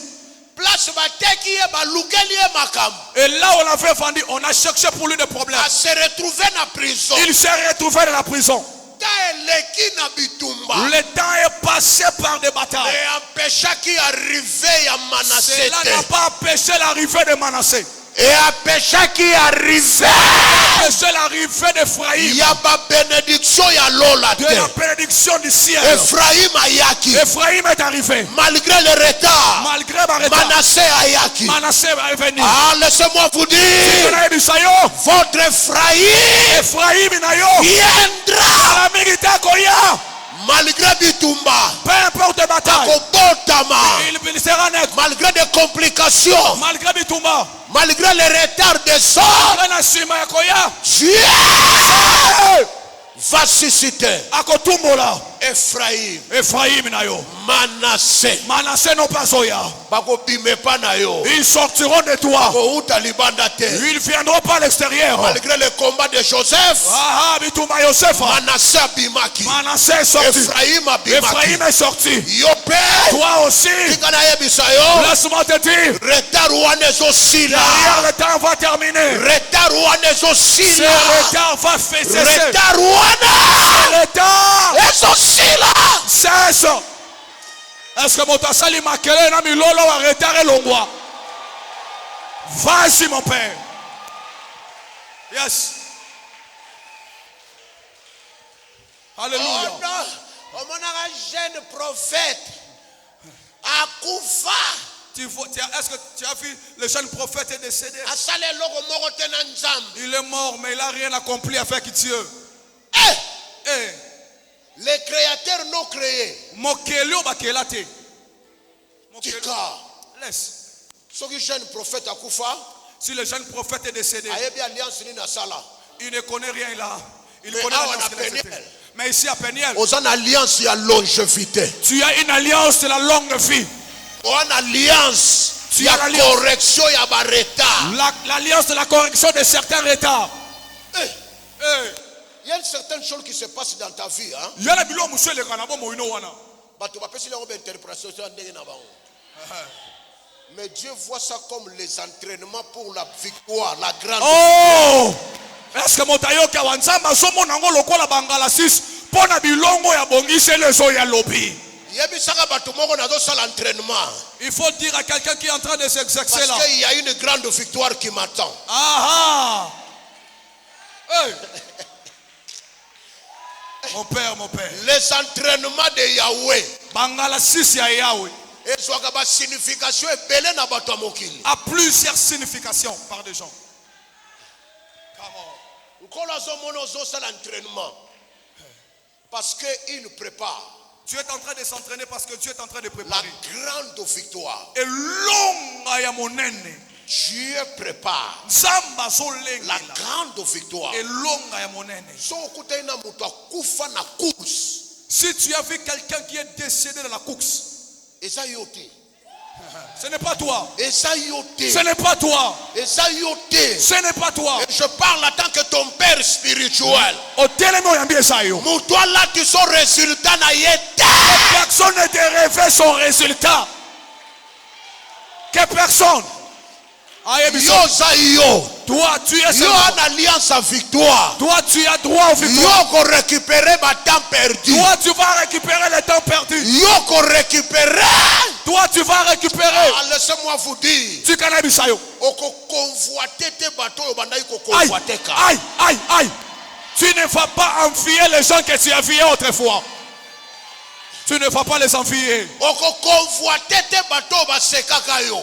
Place bateki ye balukeli ye makam. Et là où on l'avait vendu, on a cherché pour lui des problèmes. A se retrouver na prison. Il s'est retrouvé dans la prison. Le temps est passé par des batailles. Cela n'a pas empêché l'arrivée de Manassé. Et empêcha qui arrivait. Empêché l'arrivée d'Ephraïm. Il y a pas bénédiction ya lola. De la bénédiction du ciel. Ephraïm ayaki. Ephraïm est arrivé. Malgré le retard. Malgré le retard. Manassé ayaki. Manassé est venu. Ah, laissez-moi vous dire. Votre Ephraïm viendra. Malgré Bitumba, peu importe les batailles, il sera net. Malgré des complications, malgré Bitumba, malgré le retard des sort, Dieu va susciter Ephraïm, Manassé, non pas Zoya. Ils sortiront de toi. Ils ne viendront pas à l'extérieur. Malgré le combat de Joseph, Manassé est sorti. Ephraïm est sorti. Toi aussi, laisse-moi te dire, derrière le temps va terminer. Ce retard va cesser. Cesse. Est-ce que mon tassali m'a kelé na milolo wa retard longwa? Vas-y mon père. Yes. Alléluia. Un jeune prophète Akoufa. Est-ce que tu as vu le jeune prophète est décédé? Il est mort mais il n'a rien accompli avec Dieu. Les créateurs non créés. Laisse. Si le jeune prophète est décédé, il ne connaît rien là. Il connaît l'alliance. Mais ici à Peniel, tu as une alliance de la longue vie. Une alliance. Tu as la correction, l'alliance de la correction de certains retards. Il y a certaines choses qui se passent dans ta vie. Mais Dieu voit ça comme les entraînements pour la victoire, la grande victoire. Est-ce que Motayoka Wansamba somo nango lokola bangala 6 pona bilongo ya bongise leso ya lobi. Il faut dire à quelqu'un qui est en train de s'exercer là. Parce qu'il y a une grande victoire qui m'attend. Hey. Mon père. Les entraînements de Yahweh. Bangala 6 ya Yahweh. A plusieurs significations par des gens. Parce qu'il prépare. Tu es en train de s'entraîner parce que Dieu est en train de préparer la grande victoire. Et longue ya monene. Dieu prépare la grande victoire. Et longue ya monene. Si tu as vu quelqu'un qui est décédé dans la course, ce n'est pas toi. Ce n'est pas toi. Ce n'est pas toi. Et je parle en tant que ton père spirituel. Toi là tu son résultat n'a été. Personne ne te révèle son résultat. Que personne. Toi tu es une alliance à victoire. Toi tu as droit au victoire. Toi récupérer ma temps perdu. Toi tu vas récupérer le temps perdu. Toi tu vas récupérer. Laissez-moi vous dire. Tu connais Bisayo. Aïe. Tu ne vas pas envier les gens que tu as enviés autrefois. Tu ne vas pas les envier.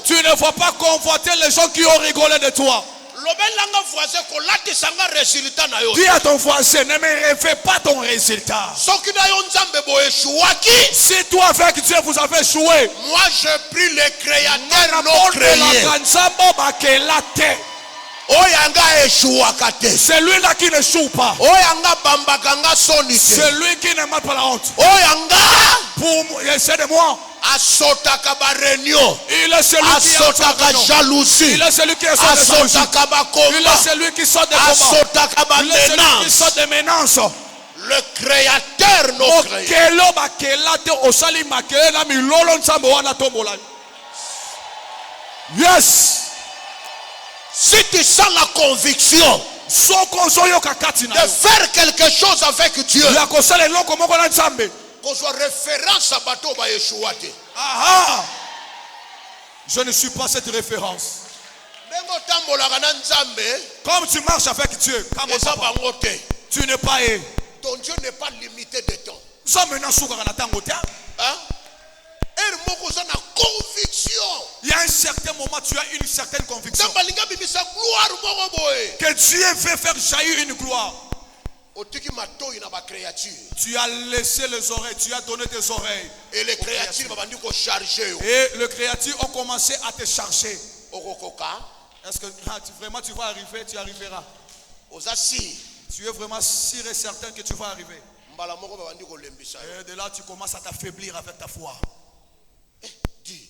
Tu ne vas pas convoiter les gens qui ont rigolé de toi. Dis à ton voisin, ne me révèle pas ton résultat. Si toi avec Dieu vous avez échoué, moi je prie le créateur non créé. Celui-là qui ne choue pas. Celui qui ne mate pas la honte. Pour essayer de moi. asotaka ba réunion, il est celui qui asotaka jalousie, il est celui qui sort des asotaka ba combat, il est celui qui sort des combats, asotaka ba il est celui qui menace. sort des menaces. Le créateur nous crée. Yes. Si tu sens la conviction de faire quelque chose avec Dieu, qu'on soit référence à bateau ba Yeshua. Je ne suis pas cette référence. Comme tu marches avec Dieu, tu n'es pas. Ton Dieu n'est pas limité de temps. Hein? Il y a un certain moment, tu as une certaine conviction que Dieu veut faire jaillir une gloire. Tu as laissé les oreilles, tu as donné tes oreilles. Et les créatures ont commencé à te charger. Est-ce que vraiment tu vas arriver? Tu arriveras. Tu es vraiment sûr et certain que tu vas arriver. Et de là, tu commences à t'affaiblir avec ta foi. Dis,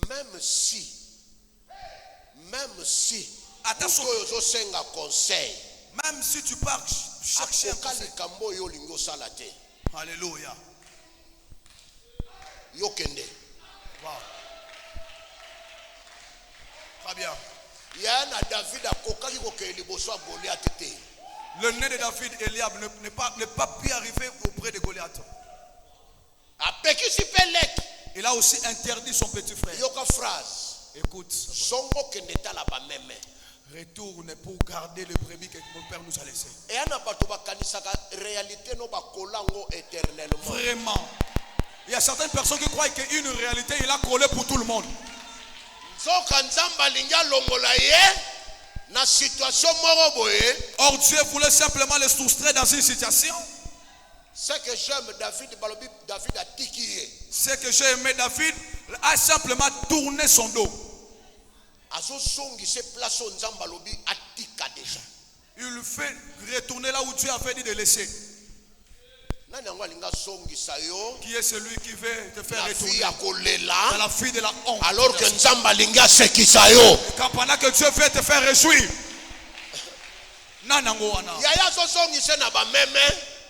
même si conseil, même si tu pars chercher un conseil. Alléluia. Yokende. Wow. Très bien. Le nez de David, Eliab, n'est pas pu arriver auprès de Goliath. Il a aussi interdit son petit frère. Écoute. Retourne pour garder le brebis que mon père nous a laissé. Vraiment. Il y a certaines personnes qui croient qu'une réalité, il a collé pour tout le monde. Or Dieu voulait simplement les soustraire dans une situation. Ce que j'aime David a tiqué. Ce que j'ai aimé David a simplement tourné son dos. Il fait retourner là où Dieu avait dit de laisser. Qui est celui qui veut te faire retourner dans la vie de la honte? Alors que quand pendant que Dieu veut te faire réjouir.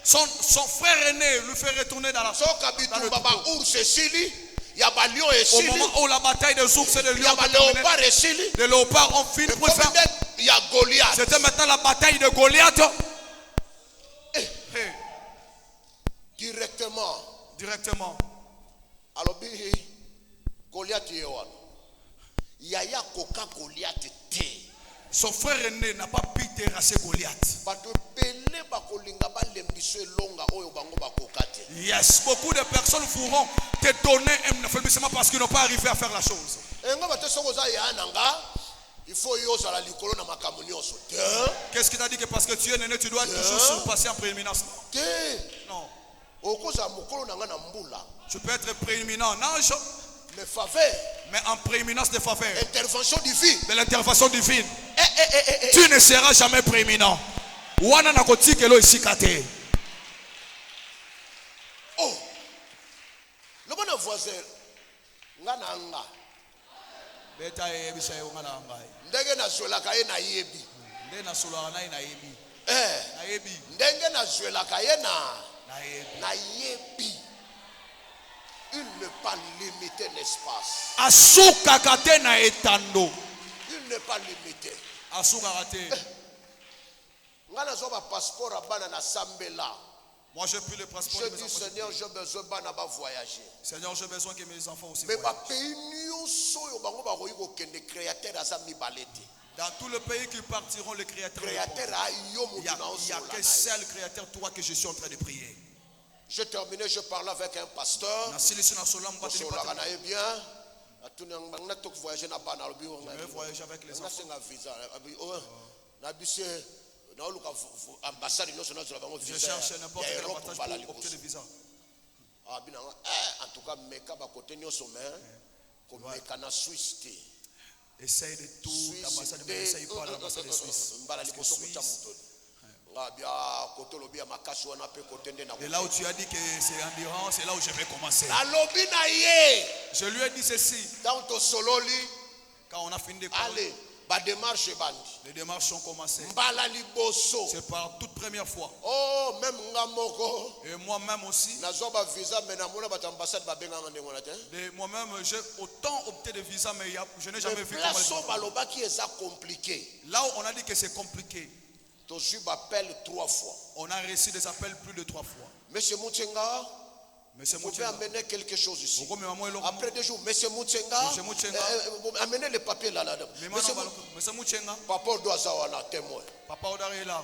Son frère aîné lui fait retourner dans la au moment où la bataille des ours et des lions les léopards ont fini pour faire. C'était maintenant la bataille de Goliath. Directement. Alors, Goliath son frère aîné n'a pas pu terrasser Goliath. Yes, beaucoup de personnes pourront te donner un affaiblissement parce qu'ils n'ont pas arrivé à faire la chose. Qu'est-ce qui t'a dit que parce que tu es né, tu dois toujours surpasser en prééminence? Non. Tu peux être prééminent en âge, mais en prééminence de faveur. Intervention divine. De l'intervention divine. Tu ne seras jamais prééminent. Oh. Le bon voisin. Ndenge na zwelaka ye na yebi. Ndenge na zwelaka ye na yebi. Il ne pas limiter l'espace. Il ne pas limiter. Ngana zo ba passeport abana na sambela. Moi j'ai pris le passeport. Je dis Seigneur, j'ai besoin bana ba voyager. Seigneur, j'ai besoin que mes enfants aussi voyagent. Mais ba voyagent. pays nyonso yo bango ba koyi ko kende créateur asa mi balete. Dans tout le pays qui partiront, le créateur. Il n'y a qu'un seul créateur, toi que je suis en train de prier. Je terminais, je parlais avec un pasteur. Je vais voyager avec les enfants. Je cherche n'importe quel avantage pour obtenir le visa. En tout cas, essaye de tout. L'ambassade, mais n'essaye pas l'ambassade de Suisse. Et là où tu as dit que c'est endurant, c'est là où je vais commencer. Je lui ai dit ceci. Quand on a fini de parler, les démarches sont commencées. C'est par toute première fois. Oh, même et moi-même aussi. Moi-même, j'ai autant opté de visa, mais je n'ai jamais vu comment. Là où on a dit que c'est compliqué, on a reçu des appels plus de 3 fois. Monsieur Mouchenga, vous pouvez amener quelque chose ici. Après 2 jours, Monsieur Mouchenga, amenez les papiers là. Monsieur Mouchenga, Papa doit avoir un témoin. Papa est là.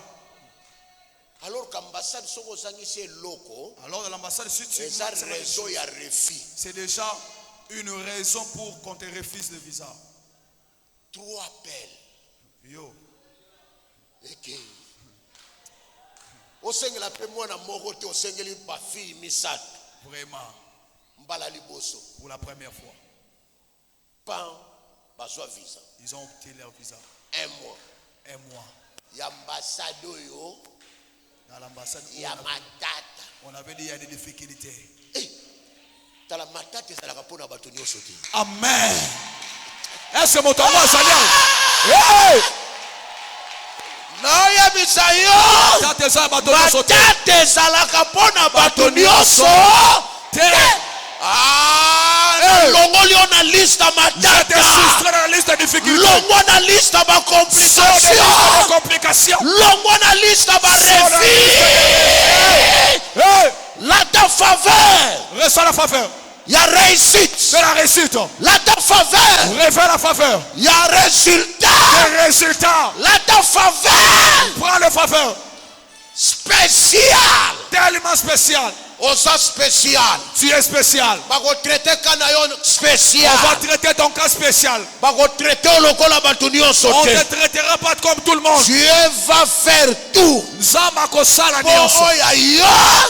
Alors qu'ambassade sont aux amis locaux. Alors de l'ambassade, si tu c'est déjà une raison pour qu'on te refuse le visa. 3 appels. Yo. Ok. Au Seigneur la paix moi na morote au Seigneur ba fille misat. Vraiment. Mbala liboso. Pour la première fois. Pan bazwa visa. Ils ont obtenu leur visa. 1 mois. 1 mois. L'ambassade yo. Dans l'ambassade. On avait dit il y a des difficultés. Dans la matata ça la rapona batonio sauté. Amen. Est-ce que mon temps va salir? Naya bisayo matate ezalaka mpona bato nyonso longoli yo na liste ya matata longwa na liste ya bacomplikation longwa na liste ya barefi la ta faveur reçois la faveur. Il y a réussite. C'est la réussite. La ta faveur. Révèle la faveur. Il y a résultat. Le résultat. La ta faveur. Prends le faveur. Spécial. Tellement spécial. Osa spécial. Tu es spécial. Spécial. On va traiter ton cas spécial. On ne te traitera pas comme tout le monde. Dieu va faire tout.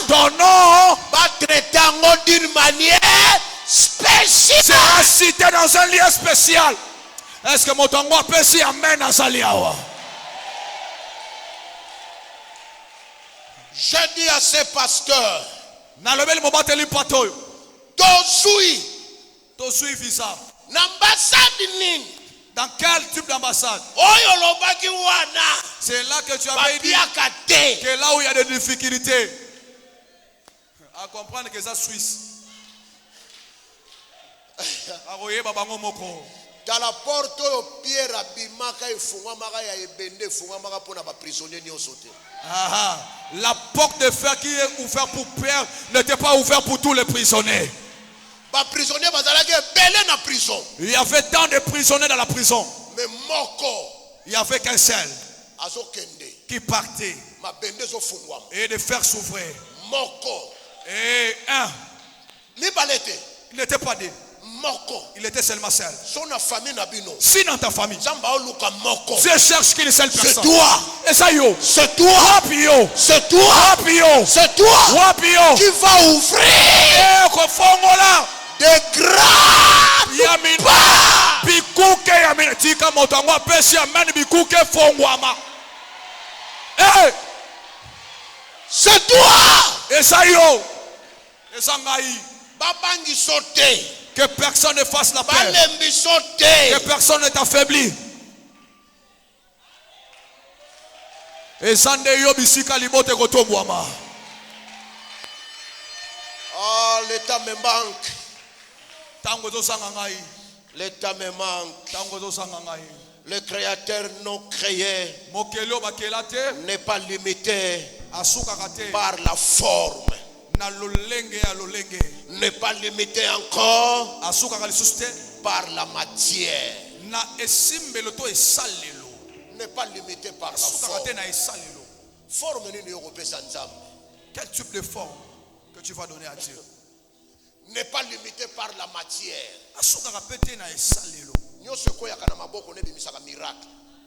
Ton nom va traiter d'une manière spéciale. Sera cité dans un lieu spécial. Est-ce que mon tongo peut s'y amener à Saliawa? Je dis à ces pasteurs. Tozui visa. L'ambassade nini? Dans quel type d'ambassade? C'est là que tu avais dit que là où il y a des difficultés à comprendre que c'est Suisse. Dans la porte Pierre abimaka efungwamaka ya ebende efungwamaka pona ba prisonniers nyonso te. La porte de fer qui est ouverte pour Pierre n'était pas ouverte pour tous les prisonniers. Ba prisonniers bazalaki ebele na prison. Il y avait tant de prisonniers dans la prison. Mais moko, il y avait qu'un seul qui partait et de faire s'ouvrir. Moko. Et un. Il n'était pas deux. Moko. Il était seulement seul. Si dans ta famille, Moko. Je cherche qu'une seule personne. C'est toi. Et ça yo. C'est toi. C'est toi. C'est toi. Qui va ouvrir des grands pas. C'est toi. Et ça yo. Et ça Babangi sauté. Que personne ne fasse la paix. Que personne ne t'affaiblit. Et ça ne yo bisika libote kotombwama. Oh, l'État me manque. L'État me manque. Le Créateur non créé n'est pas limité par la forme. N'est pas limité encore par la matière. N'est pas limité par la forme. Quel type de forme que tu vas donner à Dieu? N'est pas limité par la matière.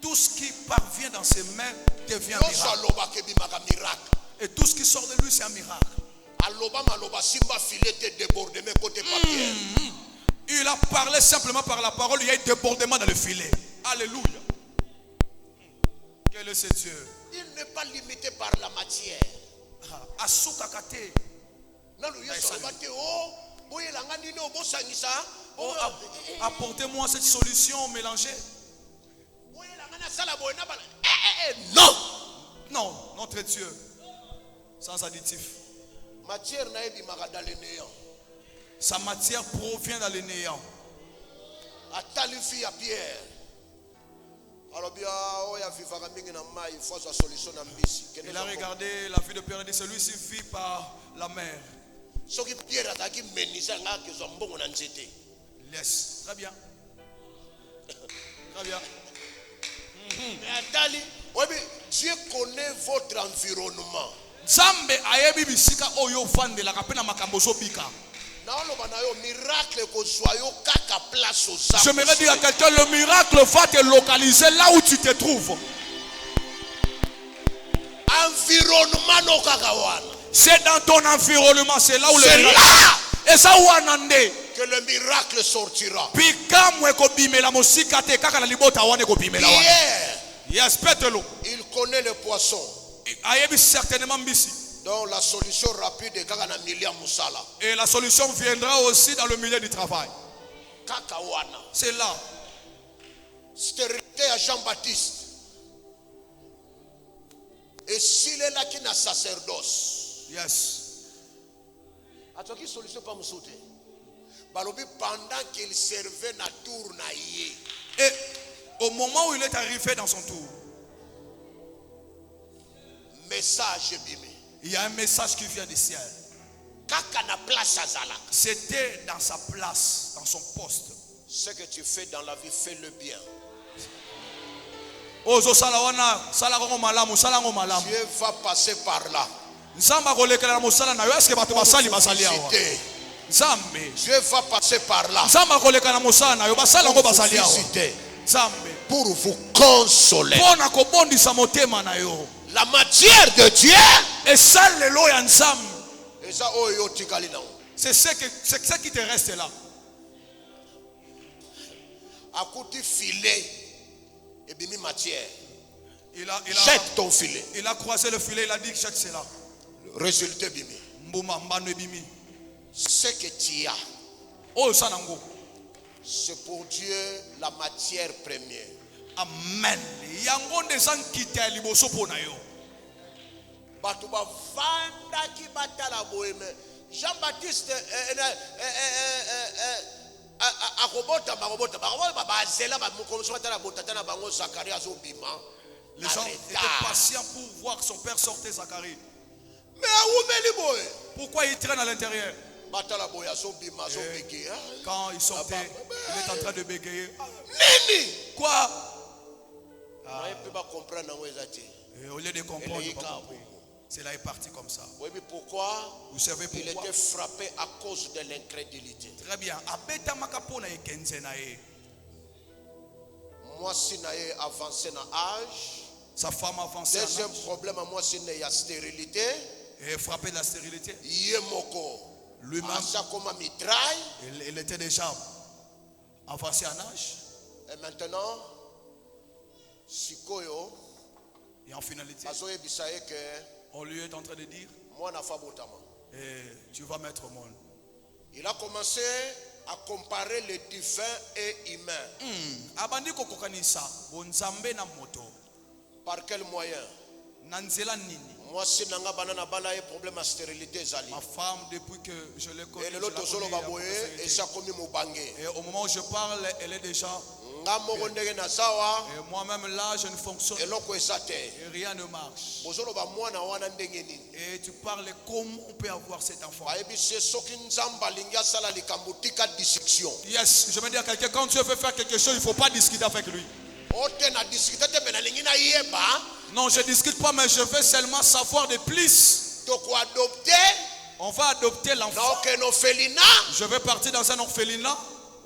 Tout ce qui parvient dans ses mains devient un miracle. Et tout ce qui sort de lui, c'est un miracle. Il a parlé simplement par la parole, il y a un débordement dans le filet. Alléluia. Que Béni c'est Dieu. Il n'est pas limité par la matière. Apportez-moi cette solution mélangée. Non. Non, notre Dieu, sans additif. Sa matière provient dans le néant. Il a regardé la vie de Pierre et dit, celui-ci vit par la mer. Laisse. Très bien. Très bien. Dieu connaît votre environnement. J'aimerais dire à quelqu'un, le miracle va te localiser là où tu te trouves. C'est dans ton environnement, c'est là où le miracle. Et ça que le miracle sortira. Yes, il connaît le poisson. Certainement. Donc la solution rapide est Kakana Milia Moussala. Et la solution viendra aussi dans le milieu du travail. Kakawana. C'est là. Stérilité à Jean-Baptiste. Et s'il est là qui n'a sacerdoce. Yes. A toi qui solution pas me sauter. Balobi pendant qu'il servait na tour na yé. Et au moment où il est arrivé dans son tour. Message bimé. Il y a un message qui vient du ciel. C'était dans sa place, dans son poste. Ce que tu fais dans la vie, fais-le bien. Dieu va passer par là. Dieu va passer par là. Pour vous consoler. La matière de Dieu. Et ça, c'est ce qui te reste là. À côté filet et bimi matière. Jette ton filet. Il a croisé le filet, il a dit jette cela. Résultat bimi. Ce que tu as. C'est pour Dieu la matière première. Amen. Jean-Baptiste les gens étaient patients pour voir son père sortir Zacharie. Pourquoi il traîne à l'intérieur? Quand il sortait, il est en train de bégayer. Quoi? Et au lieu de comprendre, cela est parti comme ça. Pourquoi? Vous savez pourquoi? Il était frappé à cause de l'incrédulité. Très bien. Moi, si naïe avancé dans l'âge. Sa femme avancée. Deuxième problème, moi, si naïe la stérilité. Et frappé de la stérilité. Lui-même. Il était déjà avancé en âge. Et maintenant, Sikoyo. Et en finalité, on lui est en train de dire, tu vas mettre au monde. Il a commencé à comparer le divin et humain. Par quel moyen? Moi, si nanga banana bala problème à stérilité zali. Ma femme, depuis que je l'ai connue, et au moment où je parle, elle est déjà. Et moi-même là, je ne fonctionne pas. Et rien ne marche. Et tu parles comment on peut avoir cet enfant. Yes, je veux dire à quelqu'un, quand Dieu veut faire quelque chose, il ne faut pas discuter avec lui. Non, je ne discute pas, mais je veux seulement savoir de plus. On va adopter l'enfant. Je vais partir dans un orphelinat.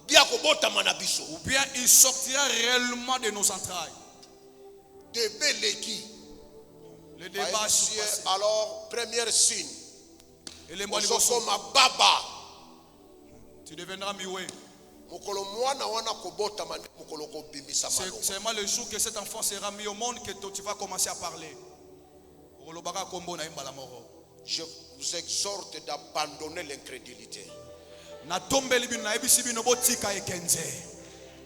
Ou bien il sortira réellement de nos entrailles. Le débat. Alors, premier signe. Et les tu deviendras mioué. C'est seulement le jour que cet enfant sera mis au monde que tu vas commencer à parler. Je vous exhorte d'abandonner l'incrédulité.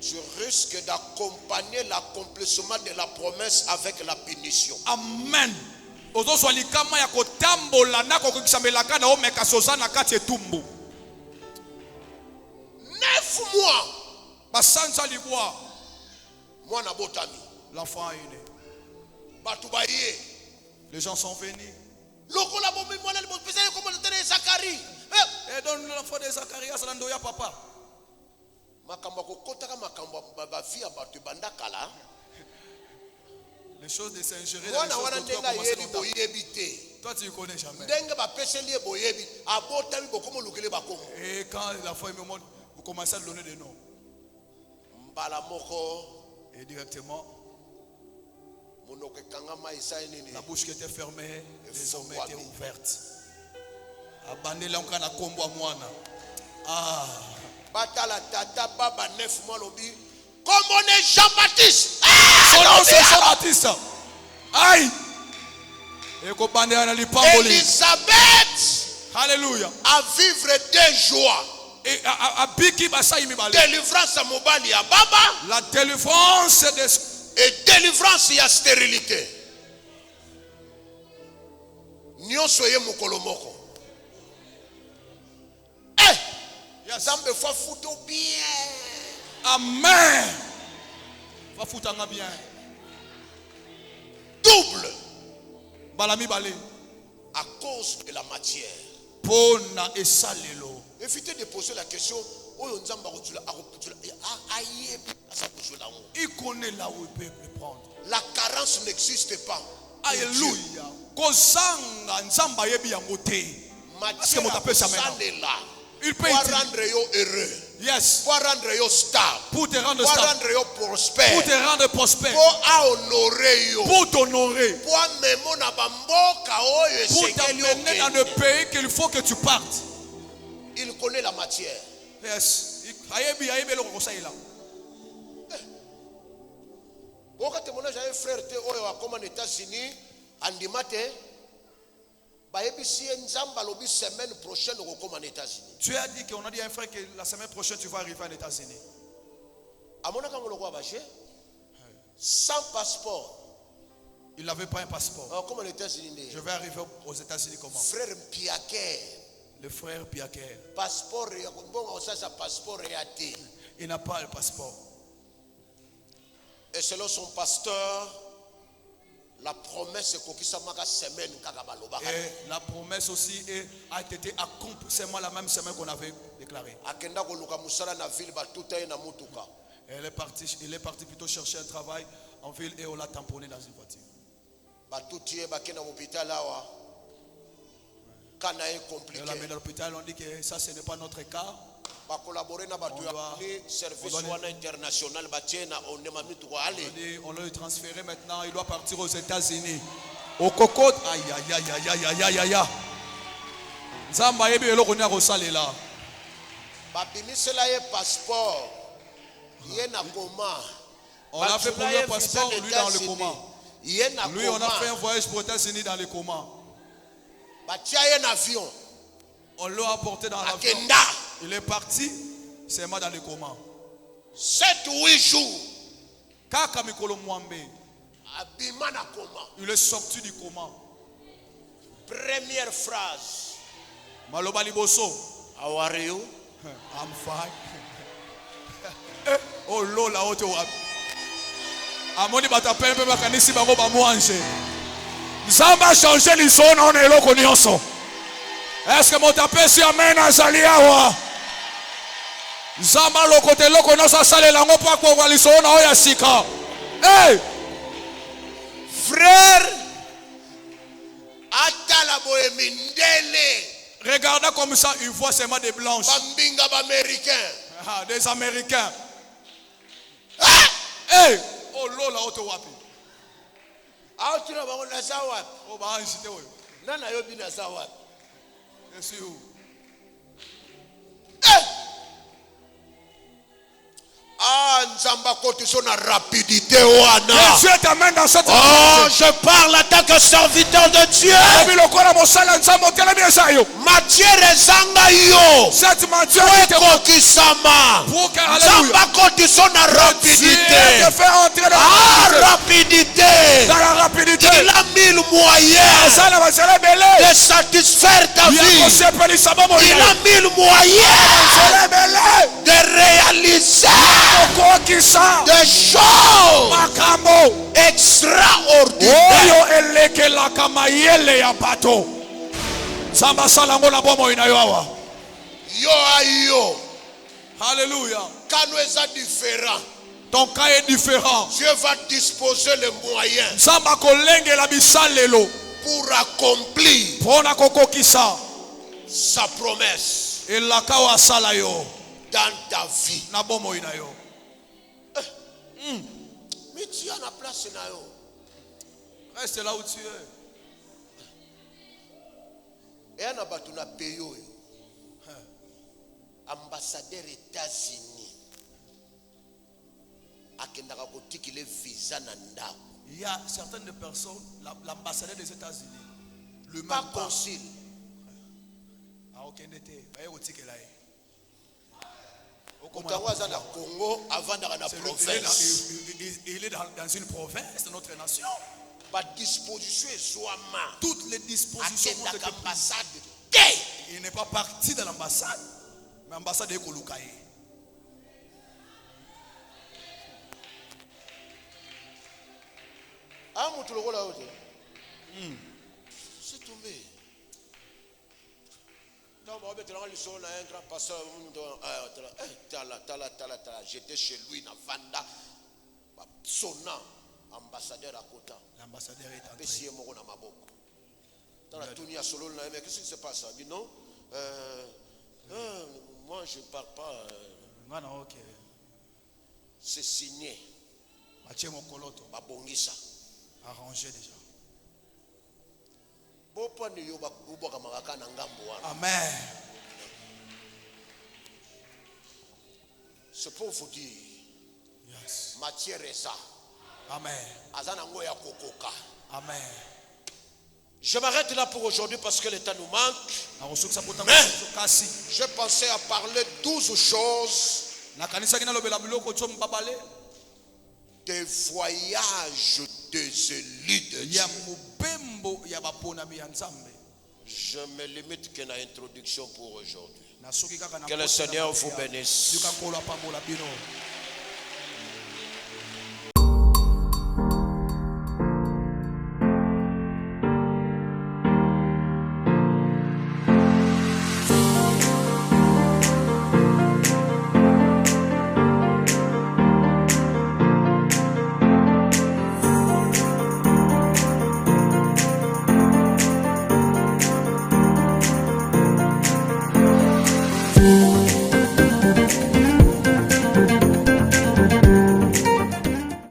Tu risques d'accompagner l'accomplissement de la promesse avec la punition. Amen. 9 mois. L'enfant est né. Les gens sont venus. Et donne l'enfant de Zacharias à l'endoya papa. Les choses de s'ingérer dans les choses de toi. Toi tu ne connais jamais. Et quand l'enfant est mort, vous commencez à lui donner des noms. Et directement, la bouche qui était fermée, désormais était ouverte. Abandé l'encana combo à moana. Ah. Batala tata baba 9 mois lobi. Comme on est Jean-Baptiste. Son nom c'est Jean-Baptiste. Aïe. Elisabeth. Alléluia. À vivre des joies. Délivrance à Mobali à Baba. La délivrance et délivrance et stérilité. Nyo soye mukolomoko. Zambe fa fouto bien. Amen. Fa foutanga bien. Double. Balami balé. À cause de la matière. Pona et salelo. Évitez de poser la question. Il connaît là où il peut le prendre. La carence n'existe pas. Alléluia. Kozanga nzamba yebi yango te. Matière là. Il peut rendre yo heureux. Yes. Pour rendre yo stable. Pour te rendre stable. Pour rendre yo prospère. Pour te rendre prospère. Pour honorer yo. Pour t'honorer. Pour t'amener dans le pays qu'il faut que tu partes. Il connaît la matière. Yes. J'avais frère comme en États-Unis, Andimate. Semaine prochaine comme en États-Unis. Tu as dit qu'on a dit à un frère que la semaine prochaine tu vas arriver en États-Unis. Sans passeport. Il n'avait pas un passeport. Comme en États-Unis. Je vais arriver aux États-Unis comment? Frère Piaker. Le frère Piaker. Passeport, passeport. Il n'a pas le passeport. Et selon son pasteur, la promesse est semaine. Et la promesse aussi a été accomplie seulement la même semaine qu'on avait déclaré. Il est parti plutôt chercher un travail en ville et on l'a tamponné dans une voiture. Et là, à l'hôpital, on dit que ça, ce n'est pas notre cas. On doit le transférer maintenant. Il doit partir aux États-Unis. Au cocotte. Aïe, aïe, aïe, aïe, aïe, aïe, aïe, aïe. Zamba yebi eloko ni akosala là. Passeport. On a fait pour lui un passeport, lui dans le coma. Lui, on a fait un voyage pour les États-Unis dans le coma. On l'a apporté dans l'avion. Il est parti, c'est moi dans le coma. 7 ou 8 jours. Kaka Mikolo Mwambe. Il est sorti du coma. Première phrase. Maloba Liboso. How are you? I'm fine. Oh Lola Ote Wab. Amoni batapele pe bakanisi bango ba mwanje. Zamba changer l'ison on eloko nyonso. Est-ce que mon tapé si amen azali awa? Zamba lokote loko nyonso sale lango pa kwa l'ison na oya sika. Hey! Frère, atala boye mindele. Regardez comme ça, il voit seulement des blanches. Bambinga américains. Ah, des Américains. Ah! Hey! Oh Lola Ote Wapi. Ah, tu n'as pas la zawat. Oh bah incité oui. Nana yobi na zawat. C'est où? Ah, Nzamba Kotiso na rapidité wana. Dieu t'amène dans cette Oh, je parle en tant que serviteur de Dieu. Matière ezanga yo. Cette matière Kokisama. Nzamba Kotiso na rapidité. Ah, rapidité. Dans la rapidité. Il a mis le moyen de satisfaire ta vie. Il a mis le moyen de réaliser des choses extraordinaires. Yo. Alléluia. Quand nous sommes différents, Ton cas est différent. Dieu va disposer les moyens pour accomplir sa promesse dans ta vie. Mais tu as la place na yo. Reste là où tu es. Et on a battu na pays yo. Ambassadeur États-Unis. Akendaka kotikile visa na ndako. Il y a certaines personnes, l'ambassadeur des États-Unis, le pas consul. Outawaza na Congo avant dans la province. Il est dans une province de notre nation. Pas disposition et soama. Toutes les dispositions. Il n'est pas parti de l'ambassade, mais l'ambassade est Kolukaye. C'est tombé. J'étais chez lui, sonnant, ambassadeur à Kota. L'ambassadeur est entré. Qu'est-ce qui se passe? Non, moi je ne parle pas. C'est signé. Arrangé déjà. Amen. C'est pour vous dire. Yes. Matière est ça. Amen. Amen. Je m'arrête là pour aujourd'hui parce que le temps nous manque. Mais je pensais à parler 12 choses. Des voyages des élites de Dieu. Je me limite qu'à l'introduction pour aujourd'hui. Que le Seigneur vous bénisse.